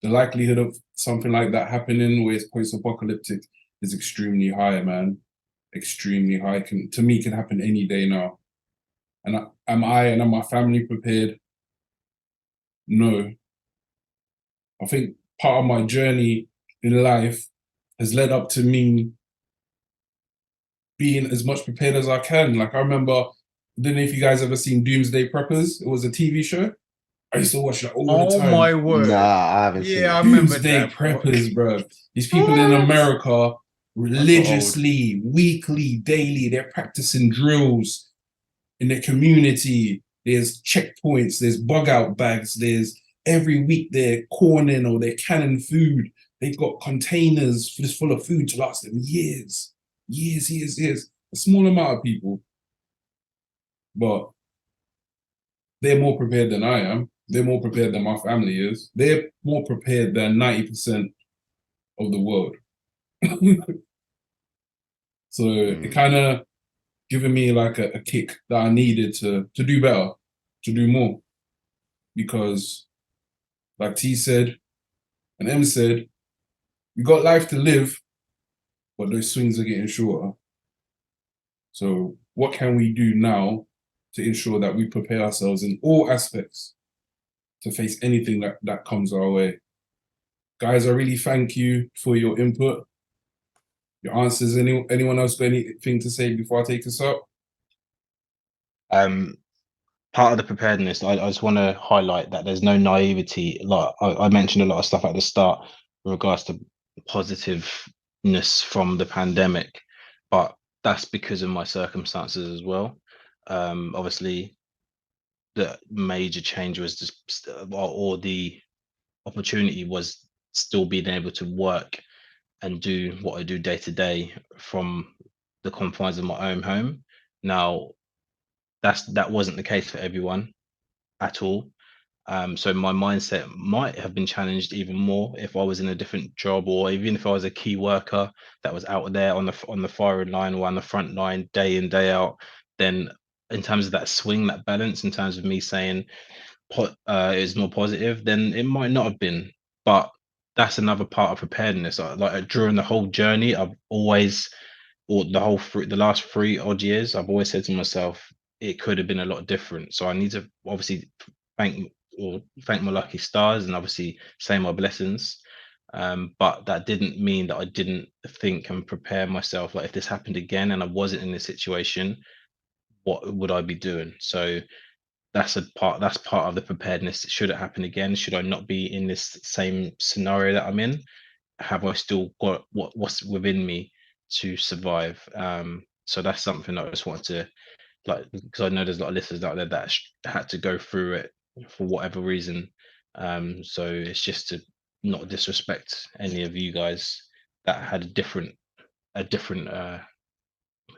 S1: the likelihood of something like that happening where it's post-apocalyptic is extremely high, man. Extremely high. To me, can happen any day now. And am my family prepared? No. I think part of my journey in life has led up to me being as much prepared as I can. Like I remember, I don't know if you guys ever seen Doomsday Preppers. It was a TV show. I used to watch that all the time.
S3: Oh my word!
S4: Nah, I haven't seen
S3: Yeah, I
S4: it.
S3: remember
S1: Doomsday
S3: that. Bro.
S1: Preppers, bro. These people in America religiously, weekly, daily, they're practicing drills in their community. There's checkpoints, there's bug out bags, there's every week they're corning or they're canning food. They've got containers just full of food to last them years. Years. A small amount of people. But they're more prepared than I am. They're more prepared than my family is. They're more prepared than 90% of the world. So it kind of given me like a kick that I needed to do better, to do more. Because like T said and M said, we got life to live, but those swings are getting shorter. So what can we do now to ensure that we prepare ourselves in all aspects to face anything that comes our way? Guys, I really thank you for your input, your answers. Anyone else got anything to say before I take us up?
S2: Part of the preparedness, I just want to highlight that there's no naivety. Like I mentioned a lot of stuff at the start in regards to positiveness from the pandemic, but that's because of my circumstances as well. Obviously, the major change was just, or the opportunity was still being able to work and do what I do day to day from the confines of my own home. Now, that wasn't the case for everyone at all. So my mindset might have been challenged even more if I was in a different job, or even if I was a key worker that was out there on the firing line or on the front line day in, day out. Then in terms of that swing, that balance, in terms of me saying is more positive, then it might not have been. But that's another part of preparedness. Like during the whole journey, I've always, or the last 3 odd years, I've always said to myself, it could have been a lot different. So I need to obviously thank my lucky stars and obviously say my blessings. But that didn't mean that I didn't think and prepare myself. Like if this happened again and I wasn't in this situation, what would I be doing? So that's part of the preparedness. Should it happen again? Should I not be in this same scenario that I'm in? Have I still got what's within me to survive? So that's something I just wanted to, like, because I know there's a lot of listeners out there that had to go through it for whatever reason. So it's just to not disrespect any of you guys that had a different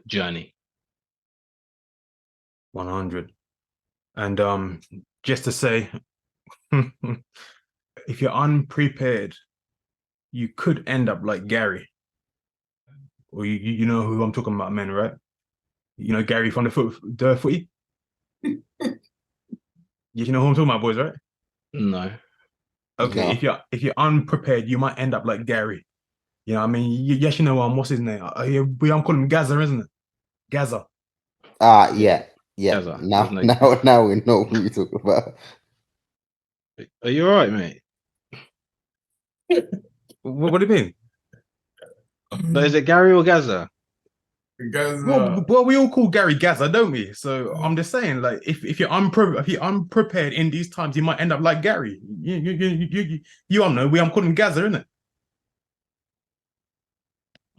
S2: journey.
S3: 100. And just to say, if you're unprepared, you could end up like Gary. Or you know who I'm talking about, men, right? You know Gary from the footy? You know who I'm talking about, boys, right?
S2: No.
S3: Okay,
S4: No.
S3: if you're unprepared, you might end up like Gary. You know what I mean? Yes, you know what's his name? I'm calling him Gaza, isn't it? Gaza.
S4: Yeah.
S2: Gaza,
S4: Now we know who you talk about.
S2: Are you all right, mate?
S3: What do you mean?
S2: But is it Gary or Gaza?
S1: Gaza.
S3: Well, we all call Gary Gaza, don't we? So I'm just saying, like, if you're unprepared in these times, you might end up like Gary. You all know I'm calling him Gaza, isn't it?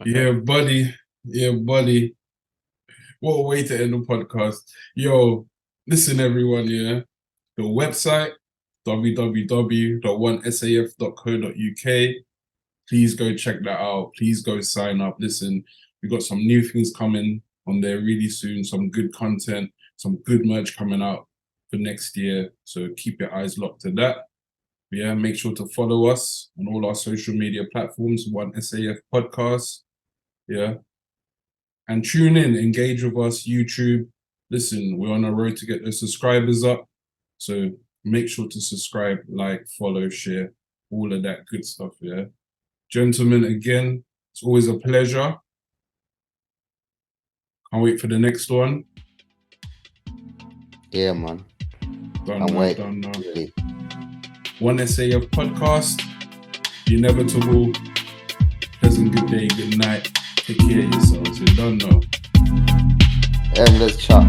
S1: Yeah, buddy. Yeah, buddy. What a way to end the podcast. Yo, listen, everyone, yeah. The website, www.onesaf.co.uk. Please go check that out. Please go sign up. Listen, we've got some new things coming on there really soon. Some good content, some good merch coming out for next year. So keep your eyes locked to that. Yeah, make sure to follow us on all our social media platforms, One SAF Podcast. Yeah. And tune in, engage with us, YouTube. Listen, we're on a road to get the subscribers up. So make sure to subscribe, like, follow, share, all of that good stuff, yeah? Gentlemen, again, it's always a pleasure. Can't wait for the next one.
S4: Yeah, man.
S1: Done now,
S4: wait.
S1: done now.
S4: Really.
S1: One SAF Podcast, the inevitable. Pleasant good day, good night. Take care of yourselves. You don't know.
S4: Endless chat.